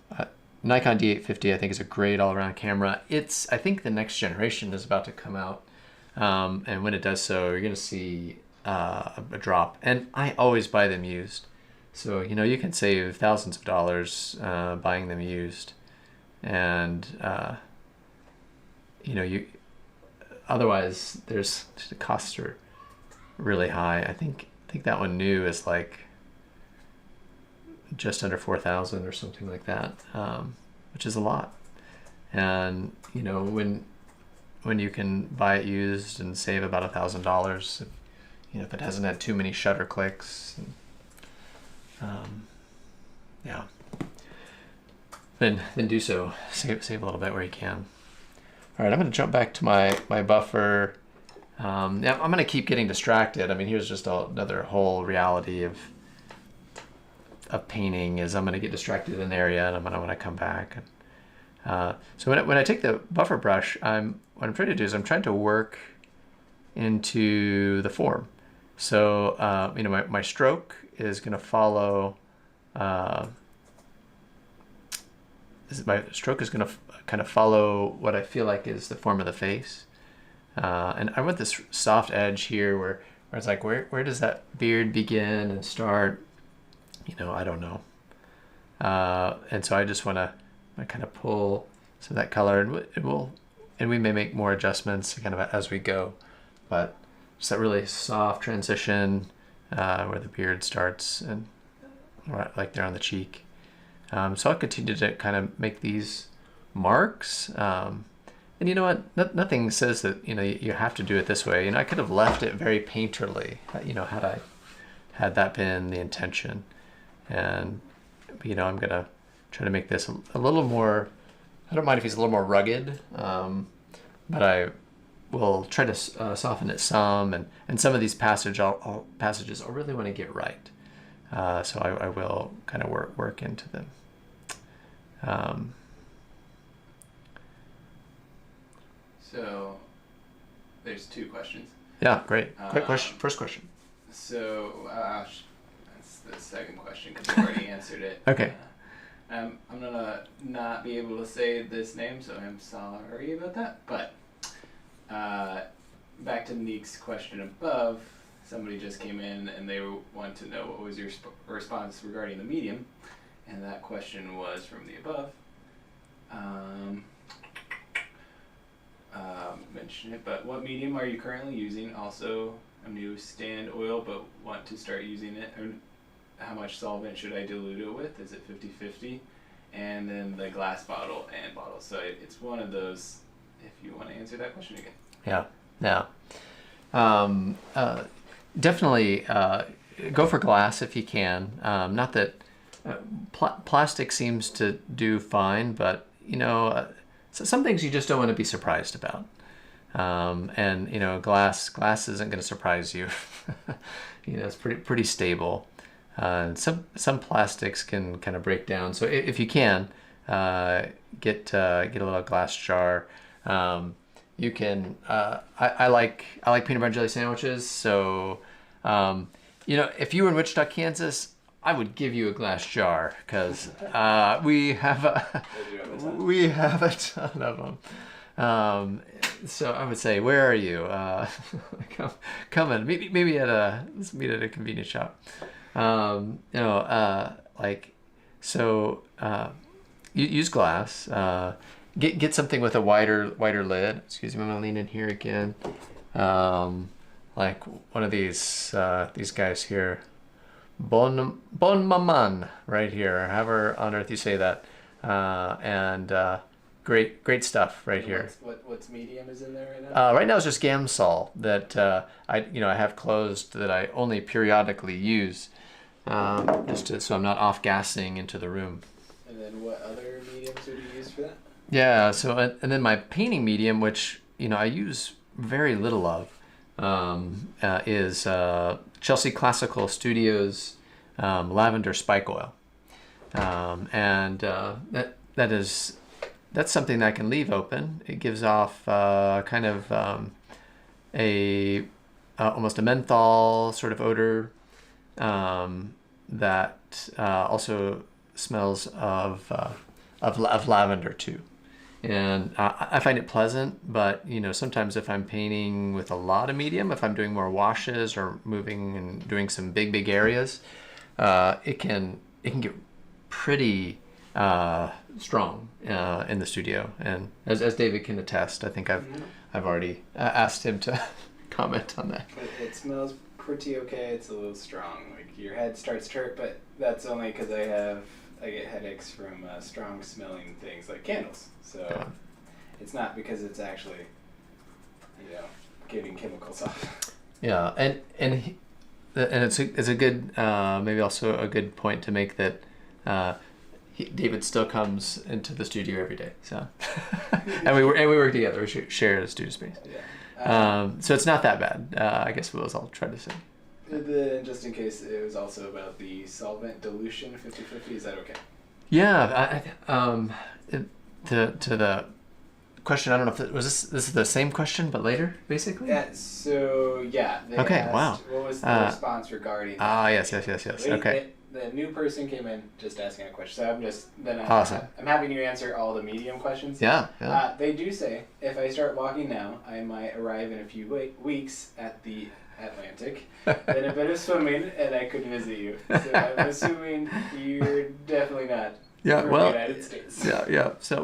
Nikon D850 I think is a great all-around camera. I think the next generation is about to come out. And when it does so, you're going to see a drop. And I always buy them used. So, you can save thousands of dollars buying them used. And, otherwise, the costs are really high. I think that one new is like just under 4,000 or something like that, which is a lot. And, when you can buy it used and save about $1,000, if it hasn't had too many shutter clicks, then do so. Save a little bit where you can. All right, I'm going to jump back to my buffer. I'm going to keep getting distracted. I mean, here's just another whole reality of painting. Is I'm going to get distracted in an area, and I'm going to want to come back. So when I take the buffer brush, what I'm trying to do is I'm trying to work into the form. So my stroke is going to follow. My stroke is going to kind of follow what I feel like is the form of the face, and I want this soft edge here where it's like where does that beard begin and start? I don't know. And so I just want to kind of pull some of that color, and we may make more adjustments kind of as we go, but just that really soft transition where the beard starts and right like there on the cheek. So I'll continue to kind of make these marks. And you know what? Nothing says that you have to do it this way. I could have left it very painterly. Had that been the intention. And I'm gonna try to make this a little more. I don't mind if he's a little more rugged, but I will try to soften it some, and some of these passages I'll really want to get right. So I will kind of work into them. So there's two questions. Yeah, great. Quick question. First question. So that's the second question because you already answered it. Okay. I'm gonna not be able to say this name, so I'm sorry about that. But back to Neek's question above, somebody just came in and they want to know what was your response regarding the medium, and that question was from the above. Mention it, but what medium are you currently using? Also, a new stand oil, but want to start using it. Or how much solvent should I dilute it with? Is it 50-50? and then the glass bottle and bottle. So it's one of those, if you want to answer that question again. Yeah, yeah. Definitely go for glass if you can. Not that plastic seems to do fine, but so some things you just don't want to be surprised about. And glass isn't going to surprise you. It's pretty stable. Some plastics can kind of break down. So if you can get a little glass jar. You can. I like peanut butter and jelly sandwiches. So if you were in Wichita, Kansas, I would give you a glass jar because we have a ton of them. So I would say, where are you? Come in. Maybe let's meet at a convenience shop. You use glass. Get something with a wider lid. Excuse me, I'm gonna lean in here again. Like one of these guys here. Bon Maman right here. However on earth you say that. And great stuff right here. What's medium is in there right now? Right now it's just Gamsol that I have closed that I only periodically use, so I'm not off gassing into the room. And then what other mediums would you use for that? Yeah, so and then my painting medium, which I use very little of, is Chelsea Classical Studios lavender spike oil, and that's something that I can leave open. It gives off kind of almost a menthol sort of odor that also smells of lavender too. And I find it pleasant, but sometimes if I'm painting with a lot of medium, if I'm doing more washes or moving and doing some big areas, it can get pretty strong in the studio. And as David can attest, I think I've already asked him to comment on that. It smells pretty okay. It's a little strong. Like your head starts to hurt, but that's only because I get headaches from strong smelling things like candles. So it's not because it's actually, giving chemicals off. Yeah, and it's a good maybe also a good point to make that David still comes into the studio every day. So and we work together. We share a studio space. Yeah. So it's not that bad. I guess was all try to say. Just in case, it was also about the solvent dilution 50/50. Is that okay? Yeah. To the question, I don't know if this is the same question, but later, basically. Yeah. So yeah. Okay. Asked, Wow. What was the response regarding? Yes. Okay. The new person came in just asking a question, so Awesome. I'm having you answer all the medium questions. Yeah. They do say if I start walking now, I might arrive in a few weeks at the Atlantic, then a bit of swimming, and I could visit you. So I'm assuming you're definitely not Yeah. from Well. the United States. Yeah. So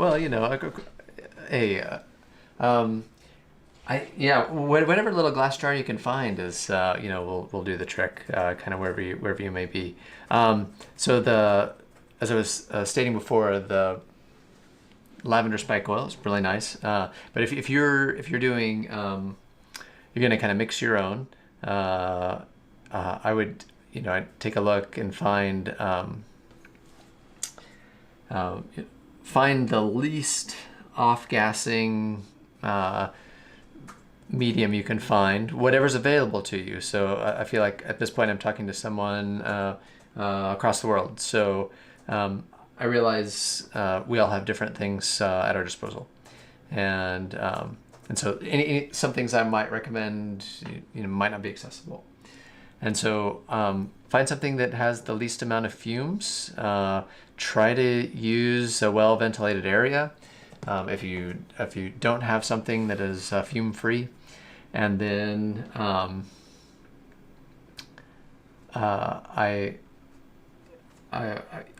whatever little glass jar you can find is will do the trick, kind of wherever you may be. So as I was stating before, the lavender spike oil is really nice. But if you're doing you're gonna kind of mix your own. I would I'd take a look and find the least off-gassing medium you can find, whatever's available to you. So I feel like at this point I'm talking to someone across the world. So I realize we all have different things at our disposal, and so some things I might recommend might not be accessible. And so find something that has the least amount of fumes. Try to use a well-ventilated area. If you don't have something that is fume-free, and then I'd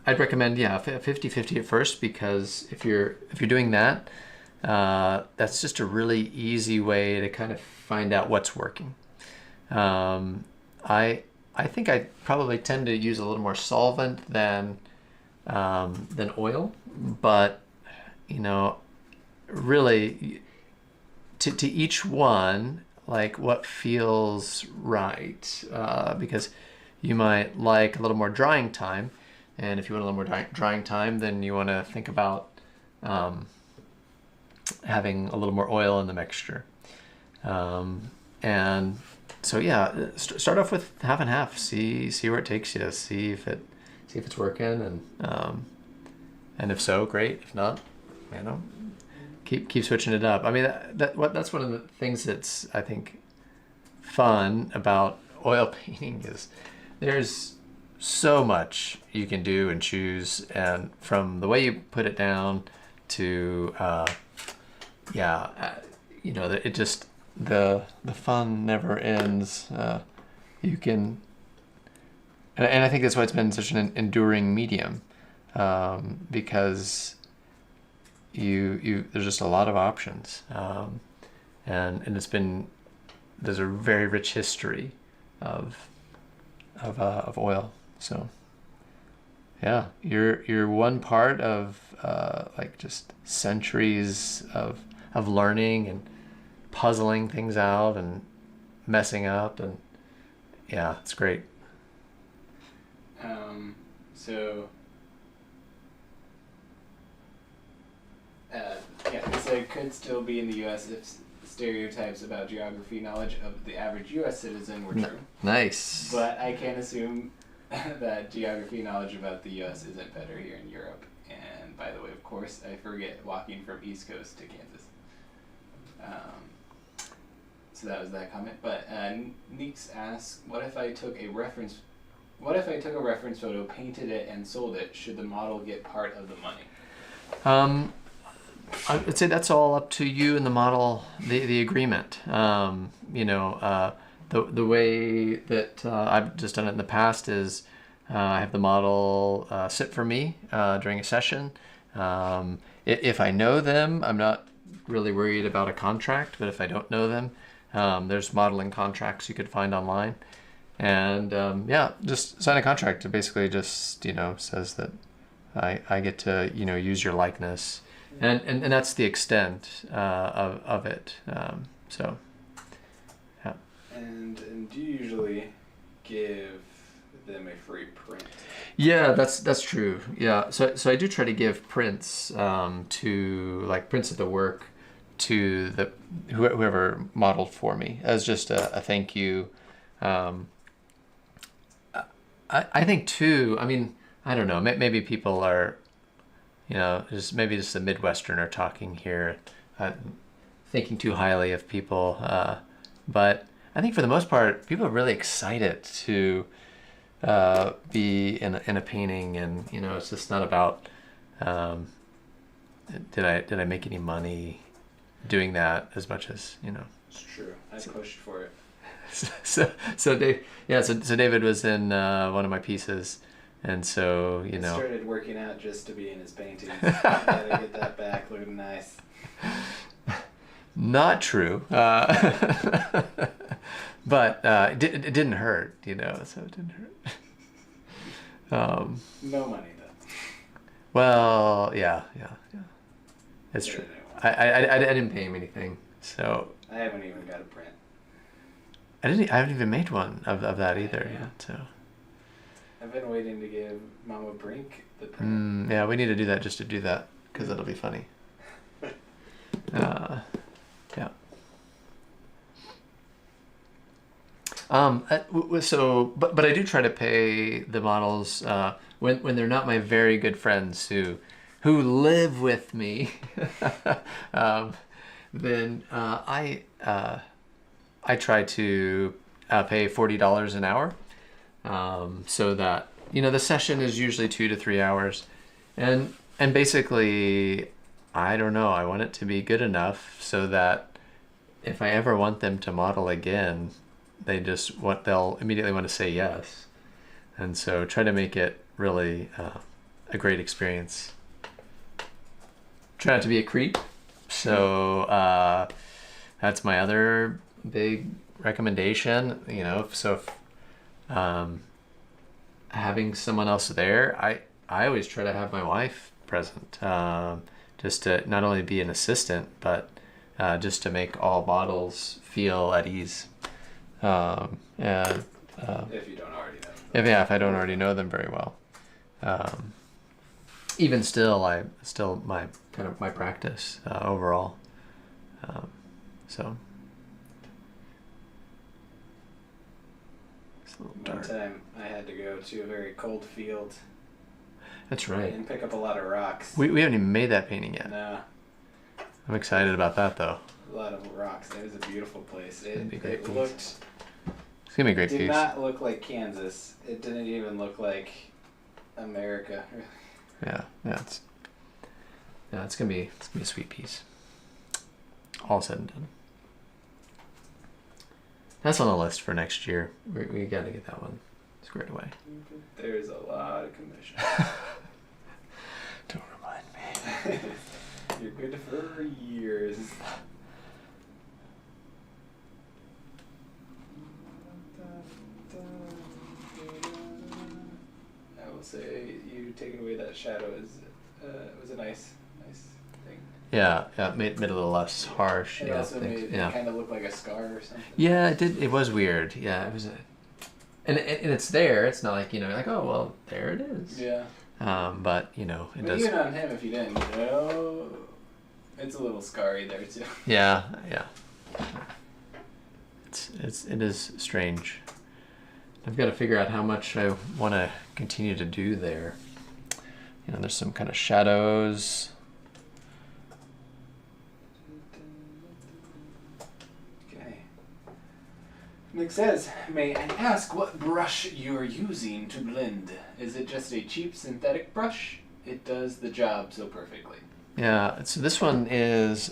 recommend 50/50 at first, because if you're doing that, that's just a really easy way to kind of find out what's working. I think I probably tend to use a little more solvent than than oil, but you know, really to each one, like what feels right, because you might like a little more drying time, and if you want a little more drying time, then you want to think about having a little more oil in the mixture. And so yeah, start off with half and half. See where it takes you. See if it's working, and if so, great. If not, you know, keep switching it up. I mean, that's one of the things that's, I think, fun about oil painting is there's so much you can do and choose, and from the way you put it down to you know, it just the fun never ends. You can, and I think that's why it's been such an enduring medium, because you there's just a lot of options, and there's a very rich history of oil. So yeah, you're one part of like just centuries of learning and puzzling things out and messing up, and yeah, it's great. So so it could still be in the U.S. if stereotypes about geography knowledge of the average U.S. citizen were true. Nice. But I can't assume that geography knowledge about the U.S. isn't better here in Europe. And by the way, of course, I forget walking from East Coast to Kansas. So that was that comment. But Neeks asks, what if I took a reference photo, painted it, and sold it? Should the model get part of the money? I would say that's all up to you and the model, the agreement. You know, the way that I've just done it in the past is I have the model sit for me during a session. If I know them, I'm not really worried about a contract, but if I don't know them, there's modeling contracts you could find online. And yeah, just sign a contract. It basically just, you know, says that I get to, you know, use your likeness. And that's the extent of it. So, yeah. And do you usually give them a free print? Yeah, that's true. Yeah, so I do try to give prints to, like, prints of the work to the whoever modeled for me as just a thank you. I think too. I mean, I don't know. Maybe people are, you know, just the Midwesterner talking here, thinking too highly of people. But I think for the most part, people are really excited to be in a painting, and you know, it's just not about did I make any money doing that as much as, you know. It's true. I pushed for it. So David was in one of my pieces. And so, you know, started working out just to be in his paintings. Gotta get that back looking nice. Not true, but it didn't hurt, you know. So it didn't hurt. No money though. Well, yeah, it's true. I didn't pay him anything, so I haven't even got a print. I haven't even made one of that either yet. So. I've been waiting to give Mama Brink the print. Yeah, we need to do that just to do that, because that'll be funny. Yeah. So, but I do try to pay the models when they're not my very good friends who live with me. Then I try to pay $40 an hour. So that, you know, the session is usually 2 to 3 hours, and basically, I don't know, I want it to be good enough so that if I ever want them to model again, they'll immediately want to say yes. And so try to make it really a great experience. Try not to be a creep. So that's my other big recommendation, you know. So if, having someone else there, I always try to have my wife present, just to not only be an assistant, but just to make all models feel at ease. And If you don't already know. if I don't already know them very well. Even still, my practice overall. So it's a little One dark. time I had to go to a very cold field That's right. and pick up a lot of rocks. We haven't even made that painting yet. No, I'm excited about that though. a lot of rocks. It was a beautiful place. It'd be a great It piece. looked. It's gonna be a great Did piece. not look like Kansas. It didn't even look like America. Yeah, it's gonna be a sweet piece. All said and done. That's on the list for next year. We gotta get that one squared away. There's a lot of commission. Don't remind me. You're good for years. I will say you taking away that shadow was a nice thing. Yeah, made it a little less harsh. It Yeah, also thanks. made Yeah. it kind of look like a scar or something. Yeah, it did. It was weird. Yeah, it was and it's there. It's not like, like, oh well, there it is. Yeah. But it But does. even on him, if you didn't know, it's a little scarry there too. Yeah. It is strange. I've got to figure out how much I want to continue to do there. There's some kind of shadows. Okay. Nick says, may I ask what brush you're using to blend? Is it just a cheap synthetic brush? It does the job so perfectly. Yeah, so this one is,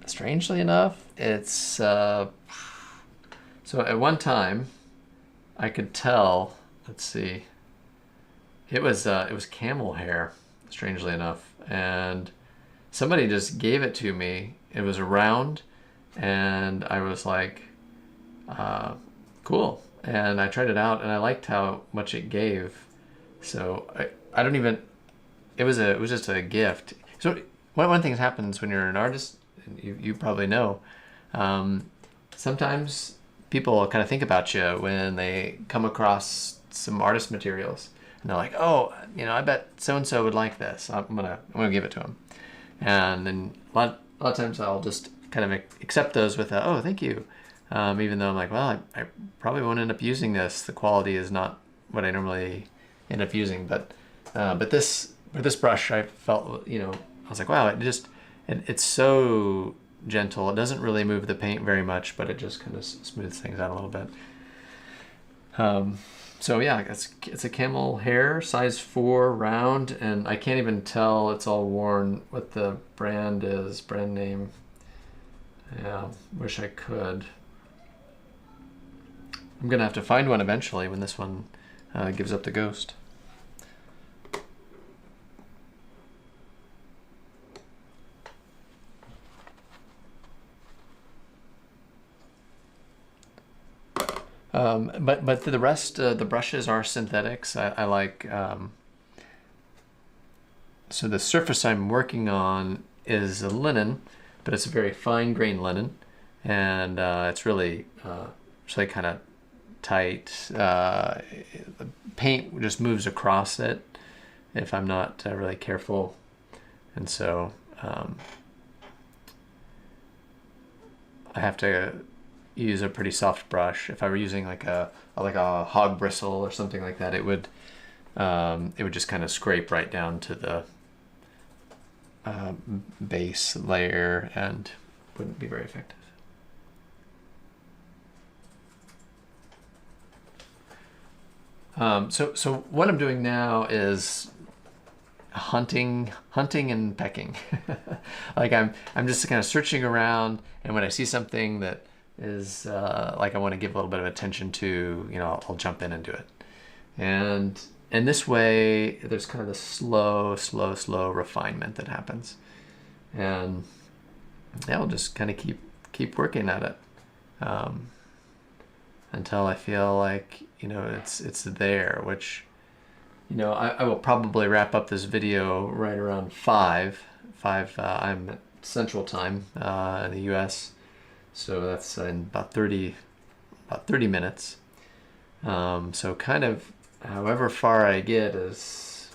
strangely enough, it's, so at one time, I could tell, let's see, it was camel hair, strangely enough, and somebody just gave it to me. It was round, and I was like, cool. And I tried it out, and I liked how much it gave. So I don't even. It was just a gift. So one thing that happens when you're an artist, and you probably know, sometimes people kind of think about you when they come across some artist materials, and they're like, oh, I bet so and so would like this. I'm gonna give it to them, and then a lot of times I'll just kind of accept those with a, oh, thank you, even though I'm like, well, I probably won't end up using this. The quality is not what I normally end up using, but this brush, I felt, I was like, wow, it's so gentle. It doesn't really move the paint very much, but it just kind of smooths things out a little bit. So yeah, it's a camel hair, size 4, round, and I can't even tell, it's all worn, what the brand name. Yeah, wish I could. I'm gonna have to find one eventually when this one gives up the ghost. But the rest, the brushes are synthetics. I like. So the surface I'm working on is a linen, but it's a very fine grained linen, and it's really kind of tight. The paint just moves across it if I'm not really careful, and so I have to use a pretty soft brush. If I were using like a hog bristle or something like that, it would just kind of scrape right down to the base layer and wouldn't be very effective. So what I'm doing now is hunting and pecking. Like I'm just kind of searching around, and when I see something that is like I want to give a little bit of attention to, I'll jump in and do it. And this way, there's kind of the slow refinement that happens. And yeah, I'll just kind of keep working at it until I feel like, it's there, which, I will probably wrap up this video right around 5. I'm at Central Time in the U.S., so that's in about 30 minutes. So kind of however far I get is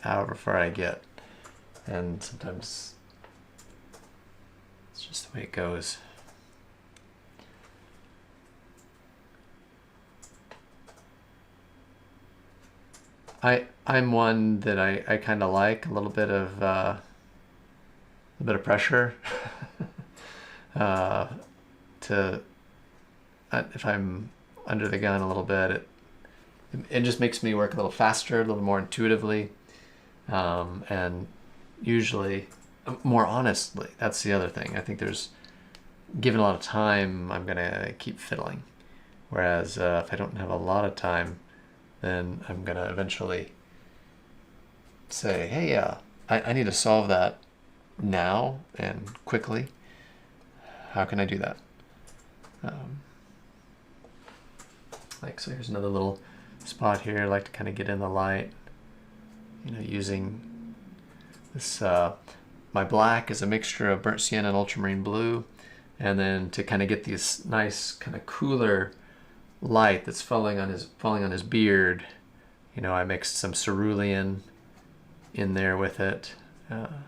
however far I get, and sometimes it's just the way it goes. I'm one that I kind of like a little bit of pressure if I'm under the gun a little bit, it just makes me work a little faster, a little more intuitively, and usually more honestly. That's the other thing. I think given a lot of time, I'm gonna keep fiddling, whereas if I don't have a lot of time, then I'm gonna eventually say, hey, I need to solve that now and quickly. How can I do that? So here's another little spot here. I like to kind of get in the light, using this, my black is a mixture of burnt sienna and ultramarine blue, and then to kind of get this nice kind of cooler light that's falling on his beard, I mixed some cerulean in there with it, and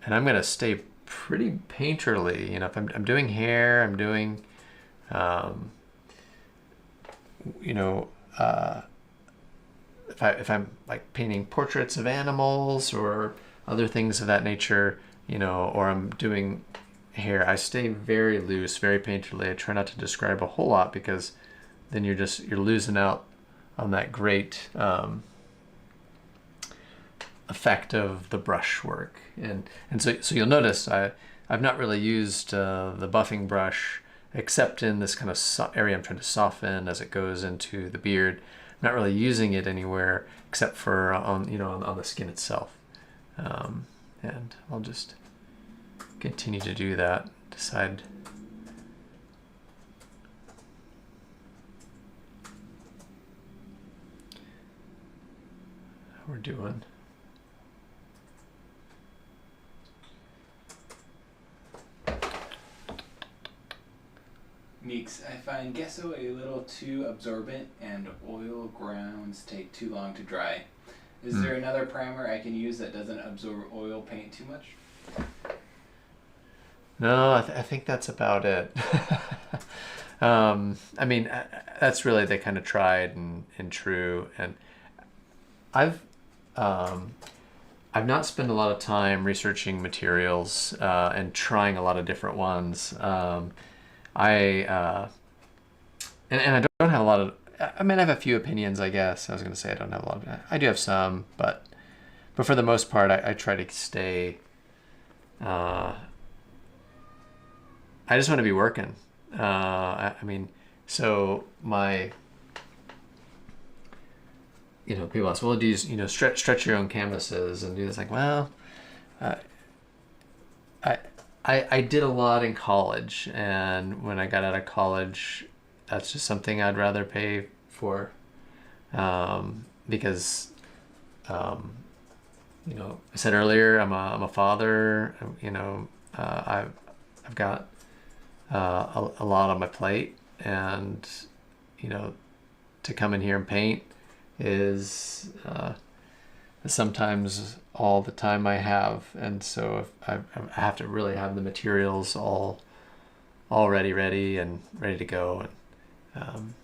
I'm gonna stay pretty painterly. If I'm doing hair, I'm doing if I'm like painting portraits of animals or other things of that nature, or I'm doing hair, I stay very loose, very painterly. I try not to describe a whole lot, because then you're losing out on that great effect of the brush work. And so you'll notice I've not really used the buffing brush except in this kind of area I'm trying to soften as it goes into the beard. I'm not really using it anywhere except for on the skin itself. And I'll just continue to do that. Decide how we're doing. Meeks, I find gesso a little too absorbent and oil grounds take too long to dry. Is there another primer I can use that doesn't absorb oil paint too much? No, I think that's about it. I mean, that's really the kind of tried and true. And I've not spent a lot of time researching materials and trying a lot of different ones. I don't have a lot of. I mean, I have a few opinions, I guess. I was going to say I don't have a lot of. I do have some, but for the most part, I try to stay. I just want to be working. I mean, so my. People ask, well, do you stretch your own canvases and do this? Like, well, I did a lot in college, and when I got out of college, that's just something I'd rather pay for, because, I said earlier, I'm a father. I've got a lot on my plate, and to come in here and paint is sometimes all the time I have, and so if I have to really have the materials all ready and ready to go, and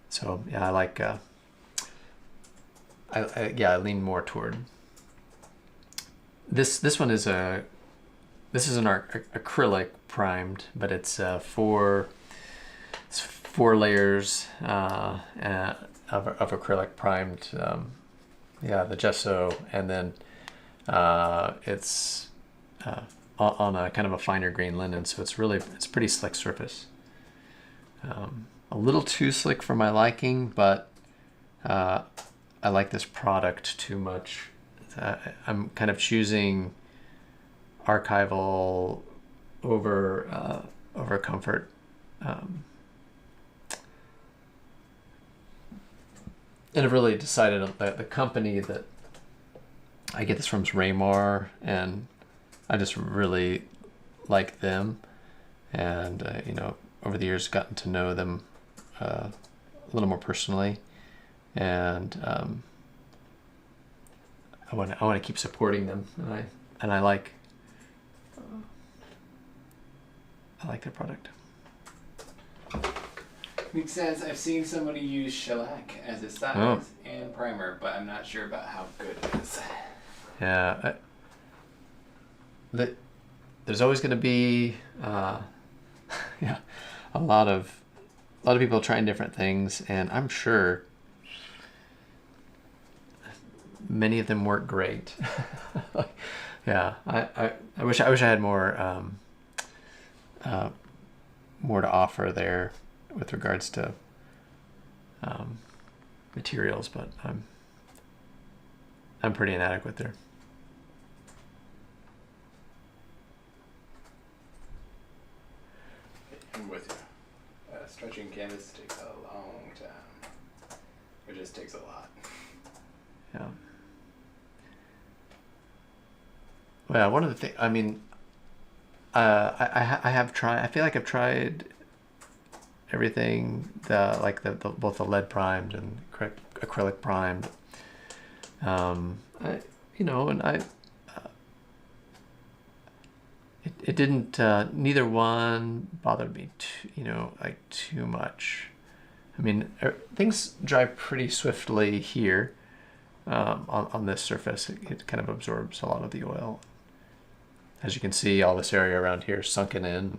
so yeah, I like I lean more toward this one is an acrylic primed, but it's four layers of acrylic primed, the gesso, and then it's on a kind of a finer grain linen, so it's pretty slick surface. A little too slick for my liking, but I like this product too much. I'm kind of choosing archival over comfort. And I've really decided that the company that I get this from is Raymar, and I just really like them. And, you know, over the years, gotten to know them a little more personally. And I want to keep supporting them. And I like their product. Makes sense. I've seen somebody use shellac as a size and primer, but I'm not sure about how good it is. Yeah. There's always going to be yeah, a lot of people trying different things, and I'm sure many of them work great. Yeah, I wish I had more more to offer there with regards to materials, but I'm pretty inadequate there. I'm with you. Stretching canvas takes a long time. It just takes a lot. Yeah. Well, one of the things, I mean, I have tried. I feel like I've tried everything. Both the lead primed and acrylic primed. It didn't. Neither one bothered me too much. I mean, things dry pretty swiftly here on this surface. It kind of absorbs a lot of the oil. As you can see, all this area around here is sunken in,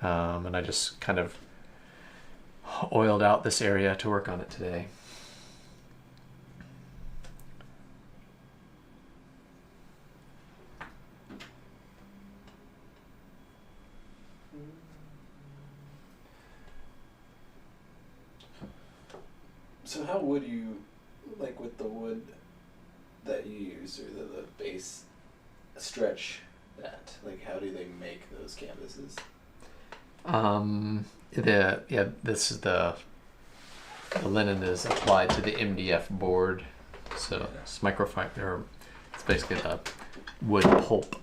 and I just kind of oiled out this area to work on it today. So how would you, like with the wood that you use or the base, stretch that? Like how do they make those canvases? This is the linen is applied to the MDF board, so it's microfiber. Or it's basically the wood pulp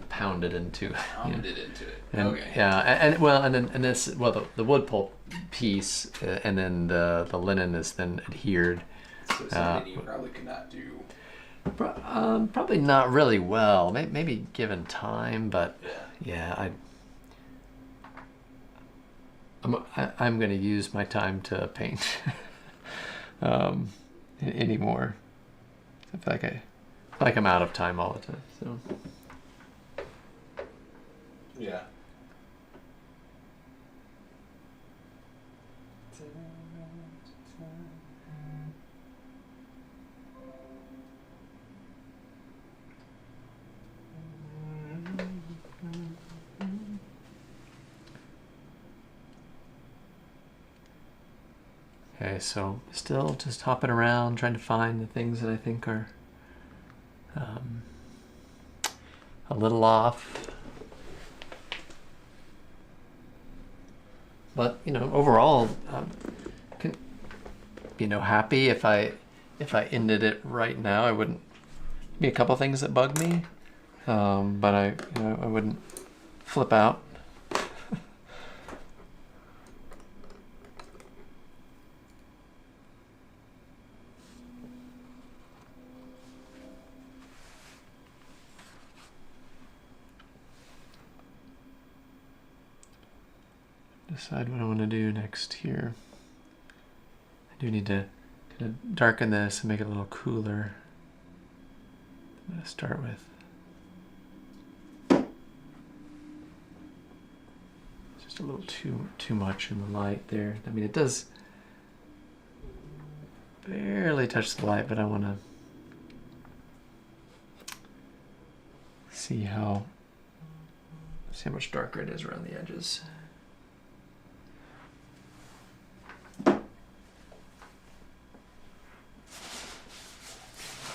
pounded into. Pounded into it. And, okay. Yeah, and this the wood pulp piece, and then the linen is then adhered. So something you probably could not do. Probably not really well. Maybe given time, but yeah, I'm going to use my time to paint anymore. I feel like I'm out of time all the time. So yeah. okay, so still just hopping around trying to find the things that I think are a little off. But overall, happy if I ended it right now. I wouldn't be a couple things that bug me, but I wouldn't flip out. Decide what I want to do next here. I do need to kind of darken this and make it a little cooler. I'm going to start with just a little too much in the light there. I mean, it does barely touch the light, but I want to see how much darker it is around the edges.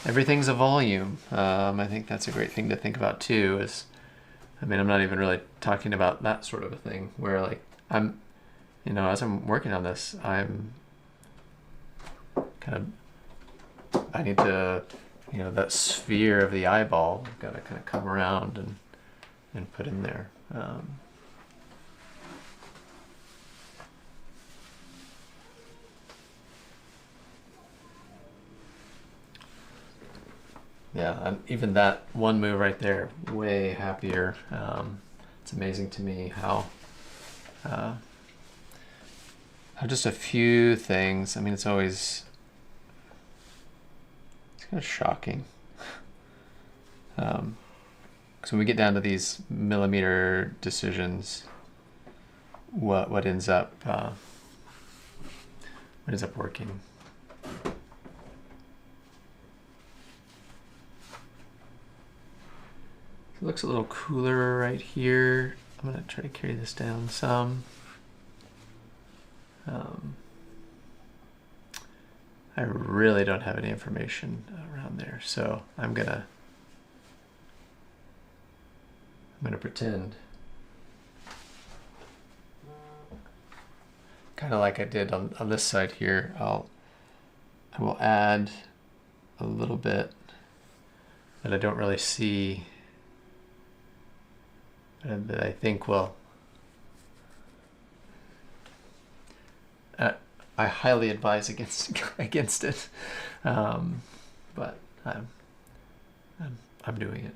Everything's a volume. I think that's a great thing to think about too. I'm not even really talking about that sort of a thing where like as I'm working on this, I'm kind kind of, I need to, you know, that sphere of the eyeball, I've got to kind of come around and put in there. Yeah, and even that one move right there, way happier. It's amazing to me how just a few things. I mean, it's kind of shocking. Because when we get down to these millimeter decisions, what ends up working. It looks a little cooler right here. I'm gonna try to carry this down some. I really don't have any information around there, so I'm gonna pretend, kind of like I did on this side here. I will add a little bit that I don't really see, that I think will. I highly advise against it, but I'm doing it.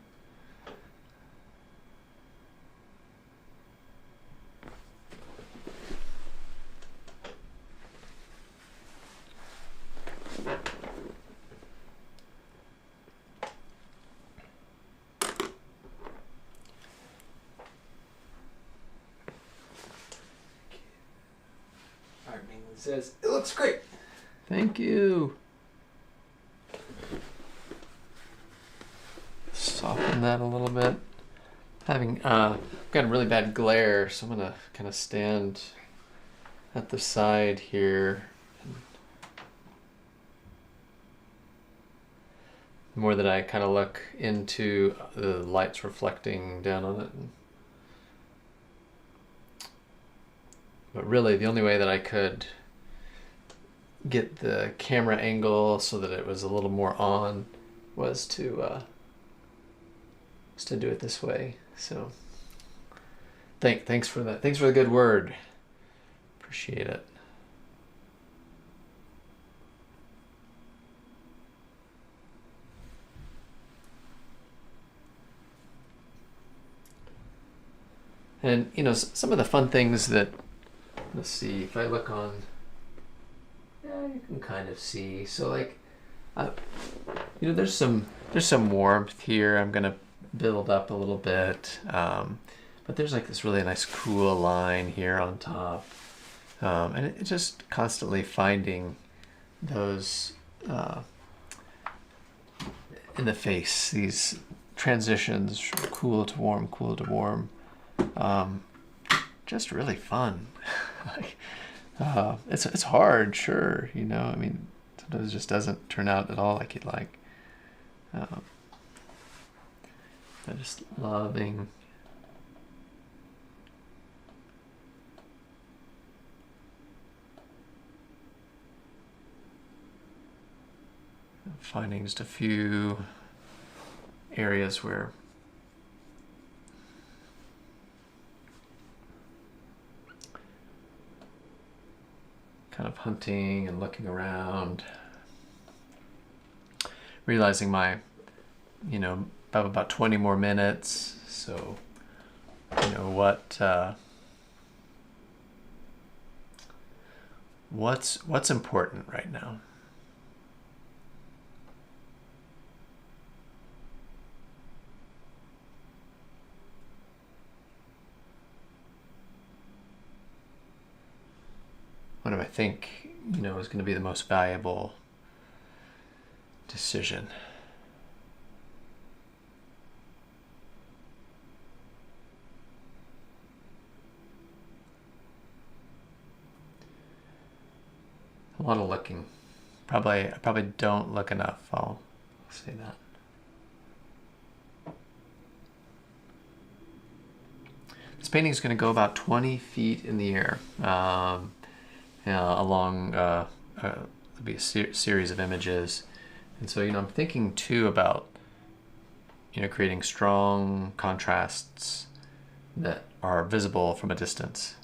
Says it looks great. Thank you. Soften that a little bit. Having got a really bad glare, so I'm gonna kind of stand at the side here. The more that I kind of look into the lights reflecting down on it. But really, the only way that I could get the camera angle so that it was a little more on was to do it this way. So thanks for that. Thanks for the good word. Appreciate it. And you know, some of the fun things that, let's see, if I look on, yeah, you can kind of see. So like, you know, there's some warmth here. I'm gonna build up a little bit, but there's like this really nice cool line here on top, and it's just constantly finding those in the face, these transitions from cool to warm, cool to warm. Just really fun. Like, it's hard, sure, you know. I mean, sometimes it just doesn't turn out at all like you'd like. I'm just loving finding just a few areas where kind of hunting and looking around, realizing my, you know, about 20 more minutes. So, you know, what's important right now? What do I think, you know, is going to be the most valuable decision? A lot of looking. I probably don't look enough. I'll say that. This painting is going to go about 20 feet in the air. Along the there'll be a series of images. And so, I'm thinking too about, creating strong contrasts that are visible from a distance,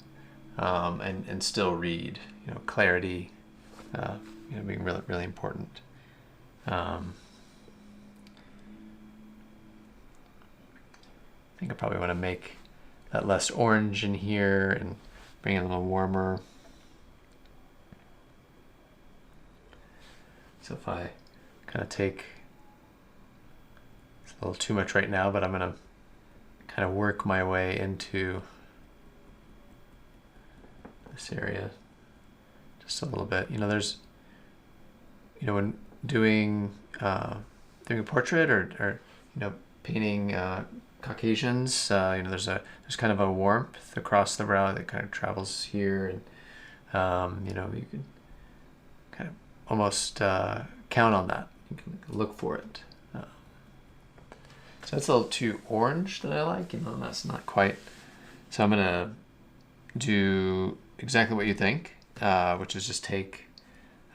and still read, clarity, being really, really important. I think I probably want to make that less orange in here and bring it a little warmer. So if I kind of take, it's a little too much right now, but I'm going to kind of work my way into this area just a little bit. There's, when doing a portrait or painting Caucasians, there's kind of a warmth across the brow that kind of travels here, and you can kind of almost count on that. You can look for it. So that's a little too orange that I like, that's not quite. So I'm gonna do exactly what you think, which is just take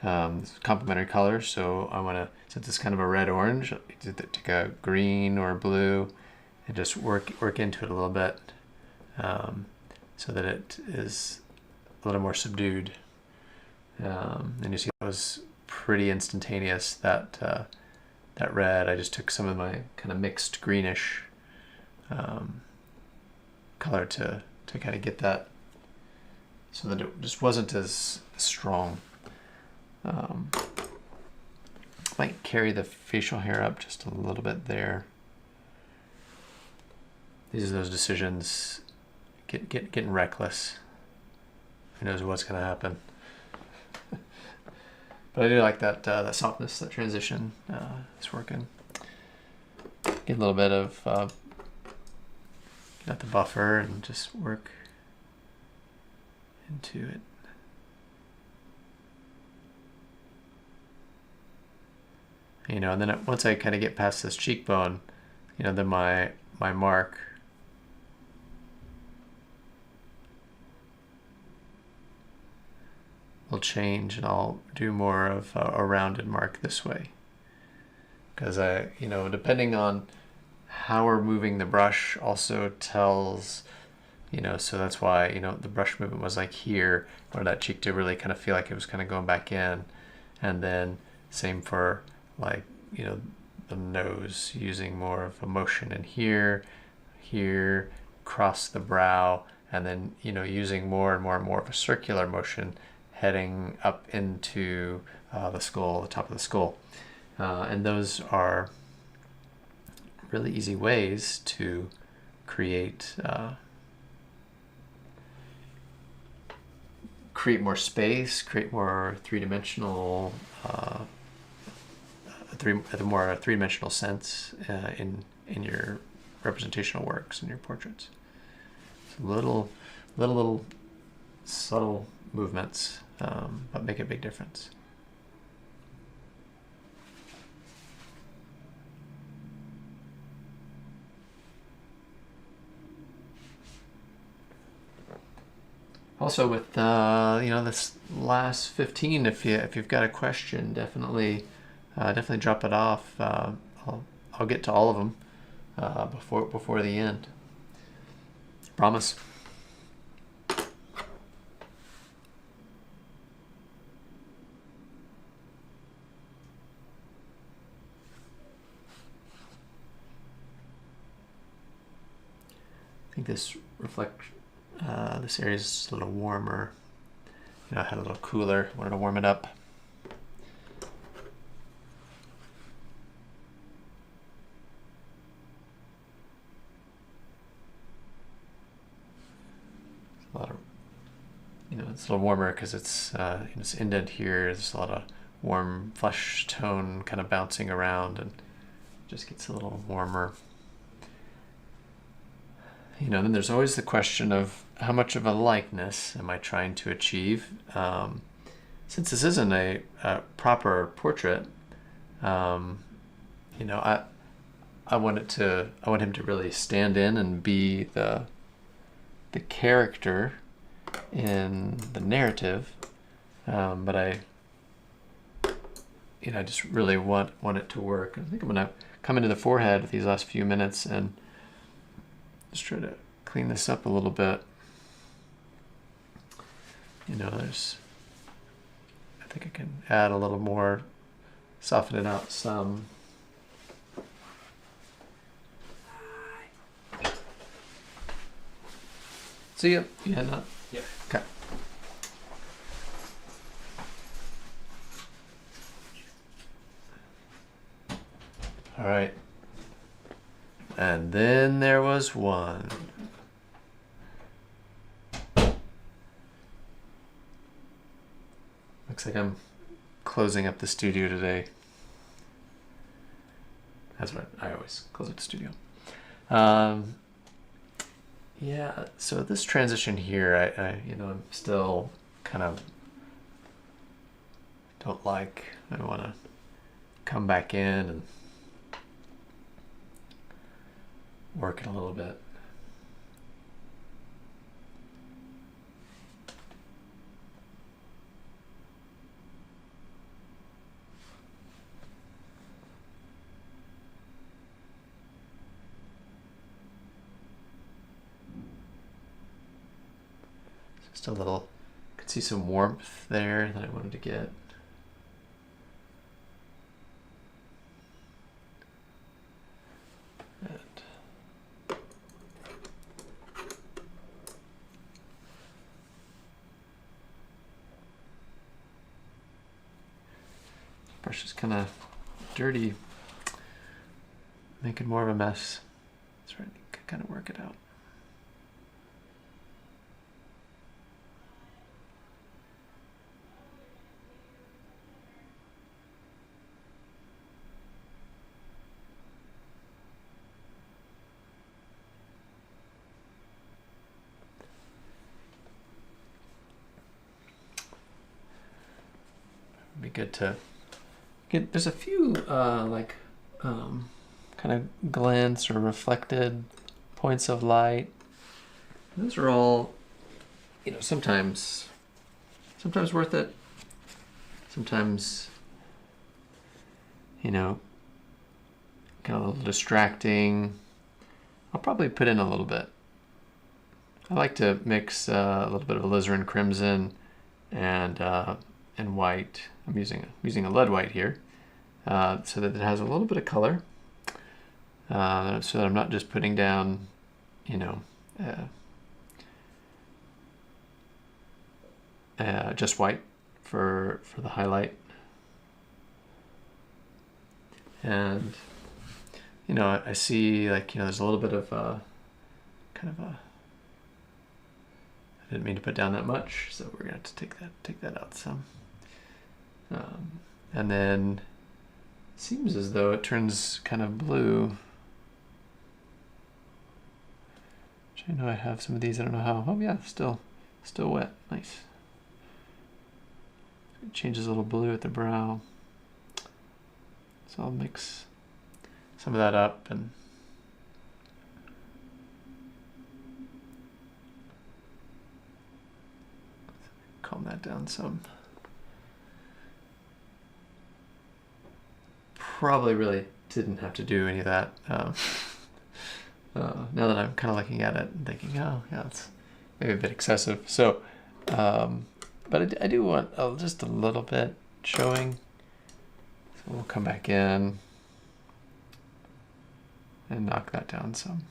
complementary colors. So I want to, since it's kind of a red-orange, take a green or blue and just work into it a little bit, so that it is a little more subdued. And you see that was pretty instantaneous, that red. I just took some of my kind of mixed greenish color to kind of get that, so that it just wasn't as strong. Might carry the facial hair up just a little bit there. These are those decisions, getting reckless. Who knows what's going to happen? But I do like that softness, that transition. It's working. Get a little bit of got the buffer and just work into it. And then once I kind of get past this cheekbone, then my mark will change, and I'll do more of a rounded mark this way. Because depending on how we're moving the brush also tells, so that's why, the brush movement was like here, or that cheek to really kind of feel like it was kind of going back in. And then same for like, the nose, using more of a motion in here, across the brow, and then, using more and more and more of a circular motion heading up into the skull, the top of the skull. And those are really easy ways to create more space, create more three-dimensional, a more three-dimensional sense in your representational works, in your portraits. So little subtle movements, but make a big difference. Also, with this last 15, if you've got a question, definitely drop it off. I'll get to all of them before the end. Promise. I think this this area is a little warmer. I had a little cooler, wanted to warm it up. It's a little warmer because it's this indent here. There's a lot of warm flesh tone kind of bouncing around, and it just gets a little warmer. Then there's always the question of how much of a likeness am I trying to achieve? Since this isn't a proper portrait, I want him to really stand in and be the character in the narrative, but I you know, I just really want it to work. I think I'm gonna come into the forehead with these last few minutes and just try to clean this up a little bit. You know, I think I can add a little more, soften it out some. So you had that? Yeah. Okay. All right. And then there was one. Looks like I'm closing up the studio today. That's what I always close up the studio. Yeah, so this transition here, I you know, I'm still kind of don't like. I want to come back in and work it a little bit. Just a little, could see some warmth there that I wanted to get. And brush is kind of dirty, making more of a mess. That's right, kind of work it out. Be good to get. There's a few kind of glints or reflected points of light. Those are all, you know, sometimes worth it. Sometimes, you know, kind of a little distracting. I'll probably put in a little bit. I like to mix a little bit of alizarin crimson and white. I'm using a lead white here, so that it has a little bit of color, so that I'm not just putting down, you know, just white for the highlight. And you know, I see, like, you know, there's a little bit of kind of a. I didn't mean to put down that much, so we're gonna have to take that out some. And then it seems as though it turns kind of blue. Which I know I have some of these. I don't know how. Oh yeah, still wet. Nice. It changes a little blue at the brow. So I'll mix some of that up and calm that down some. Probably really didn't have to do any of that. Now that I'm kind of looking at it and thinking, oh yeah, it's maybe a bit excessive. So, but I do want just a little bit showing. So we'll come back in and knock that down some.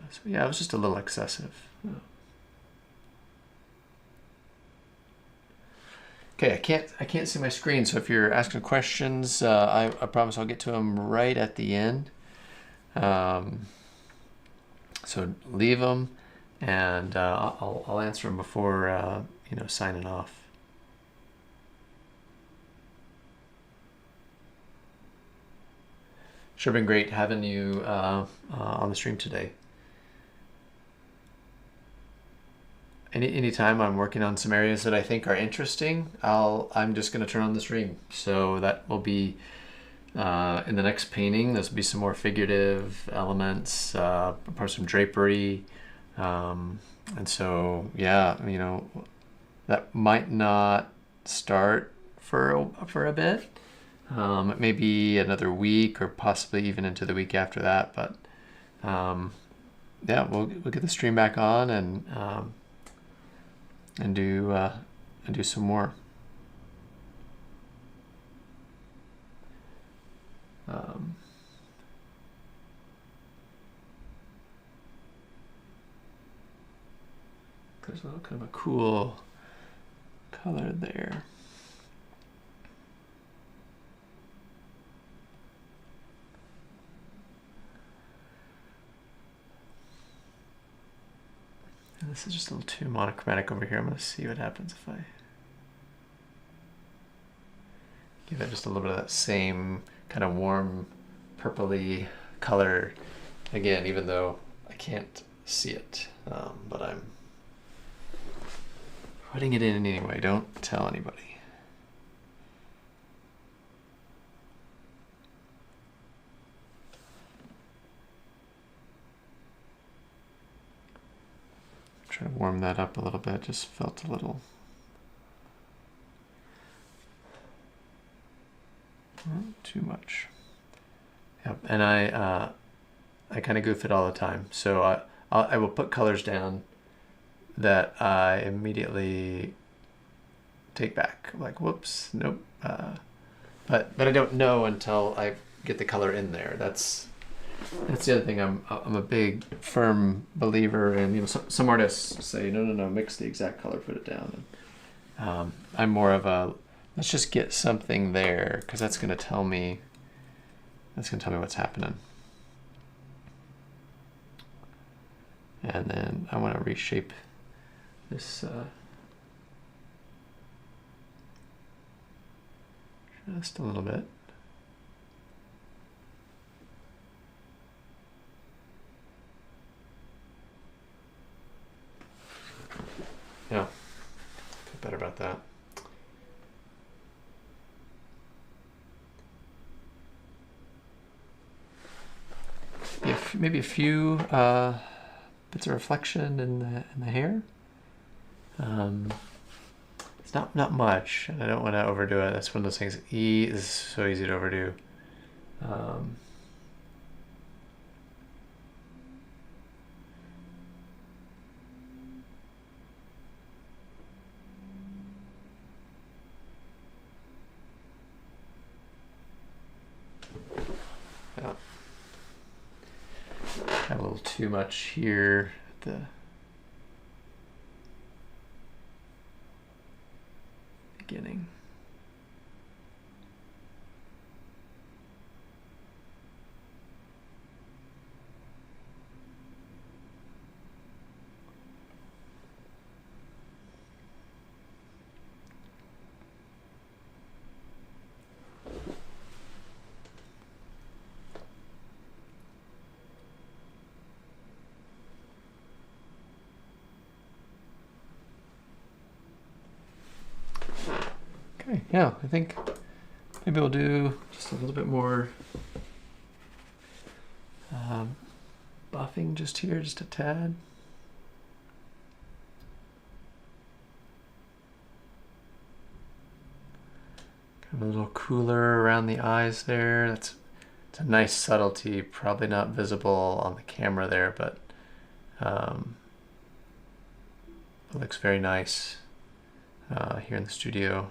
So yeah, it was just a little excessive. Okay, I can't see my screen, so if you're asking questions, I promise I'll get to them right at the end. So leave them, and I'll answer them before you know, signing off. Sure been great having you on the stream today. anytime I'm working on some areas that I think are interesting, I'm just going to turn on the stream. So that will be in the next painting. There'll be some more figurative elements, perhaps some drapery, and so yeah, you know, that might not start for a bit. It may be another week or possibly even into the week after that, but yeah, we'll get the stream back on and do some more. There's a little kind of a cool color there. And this is just a little too monochromatic over here. I'm going to see what happens if I give it just a little bit of that same kind of warm purpley color again, even though I can't see it, but I'm putting it in anyway. Don't tell anybody. Try to warm that up a little bit. Just felt a little. Too much. Yep, and I kind of goof it all the time. So I will put colors down that I immediately take back. Like, whoops, nope. But I don't know until I get the color in there. That's the other thing. I'm a big firm believer in. You know, some artists say no, mix the exact color, put it down. And, I'm more of a let's just get something there because that's going to tell me what's happening. And then I want to reshape this just a little bit. Yeah, feel better about that. Maybe a few bits of reflection in the hair. It's not much, and I don't want to overdo it. That's one of those things. E is so easy to overdo. Yeah. Got a little too much here at the beginning. Okay, yeah, I think maybe we'll do just a little bit more buffing just here, just a tad. Kind of a little cooler around the eyes there. It's a nice subtlety, probably not visible on the camera there, but it looks very nice here in the studio.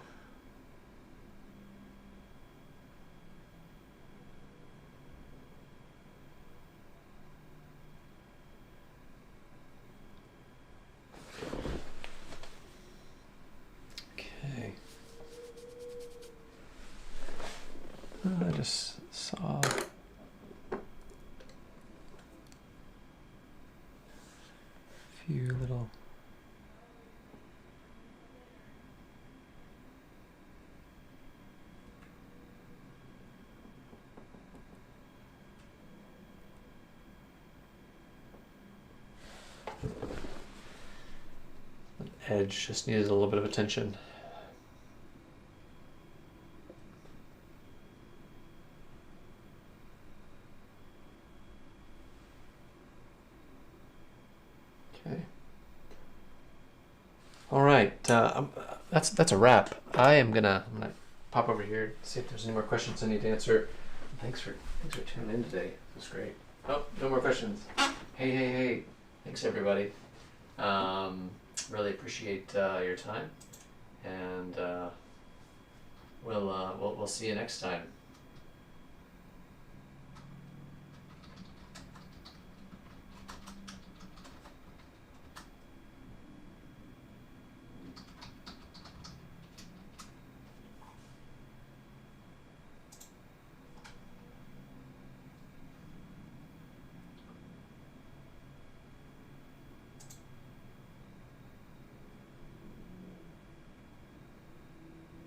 Okay. I just saw a few little edge just needed a little bit of attention. Okay. All right, that's a wrap. I'm gonna pop over here, see if there's any more questions I need to answer. Thanks for tuning in today. It was great. Oh, no more questions. Hey. Thanks everybody. Really appreciate your time, and we'll see you next time.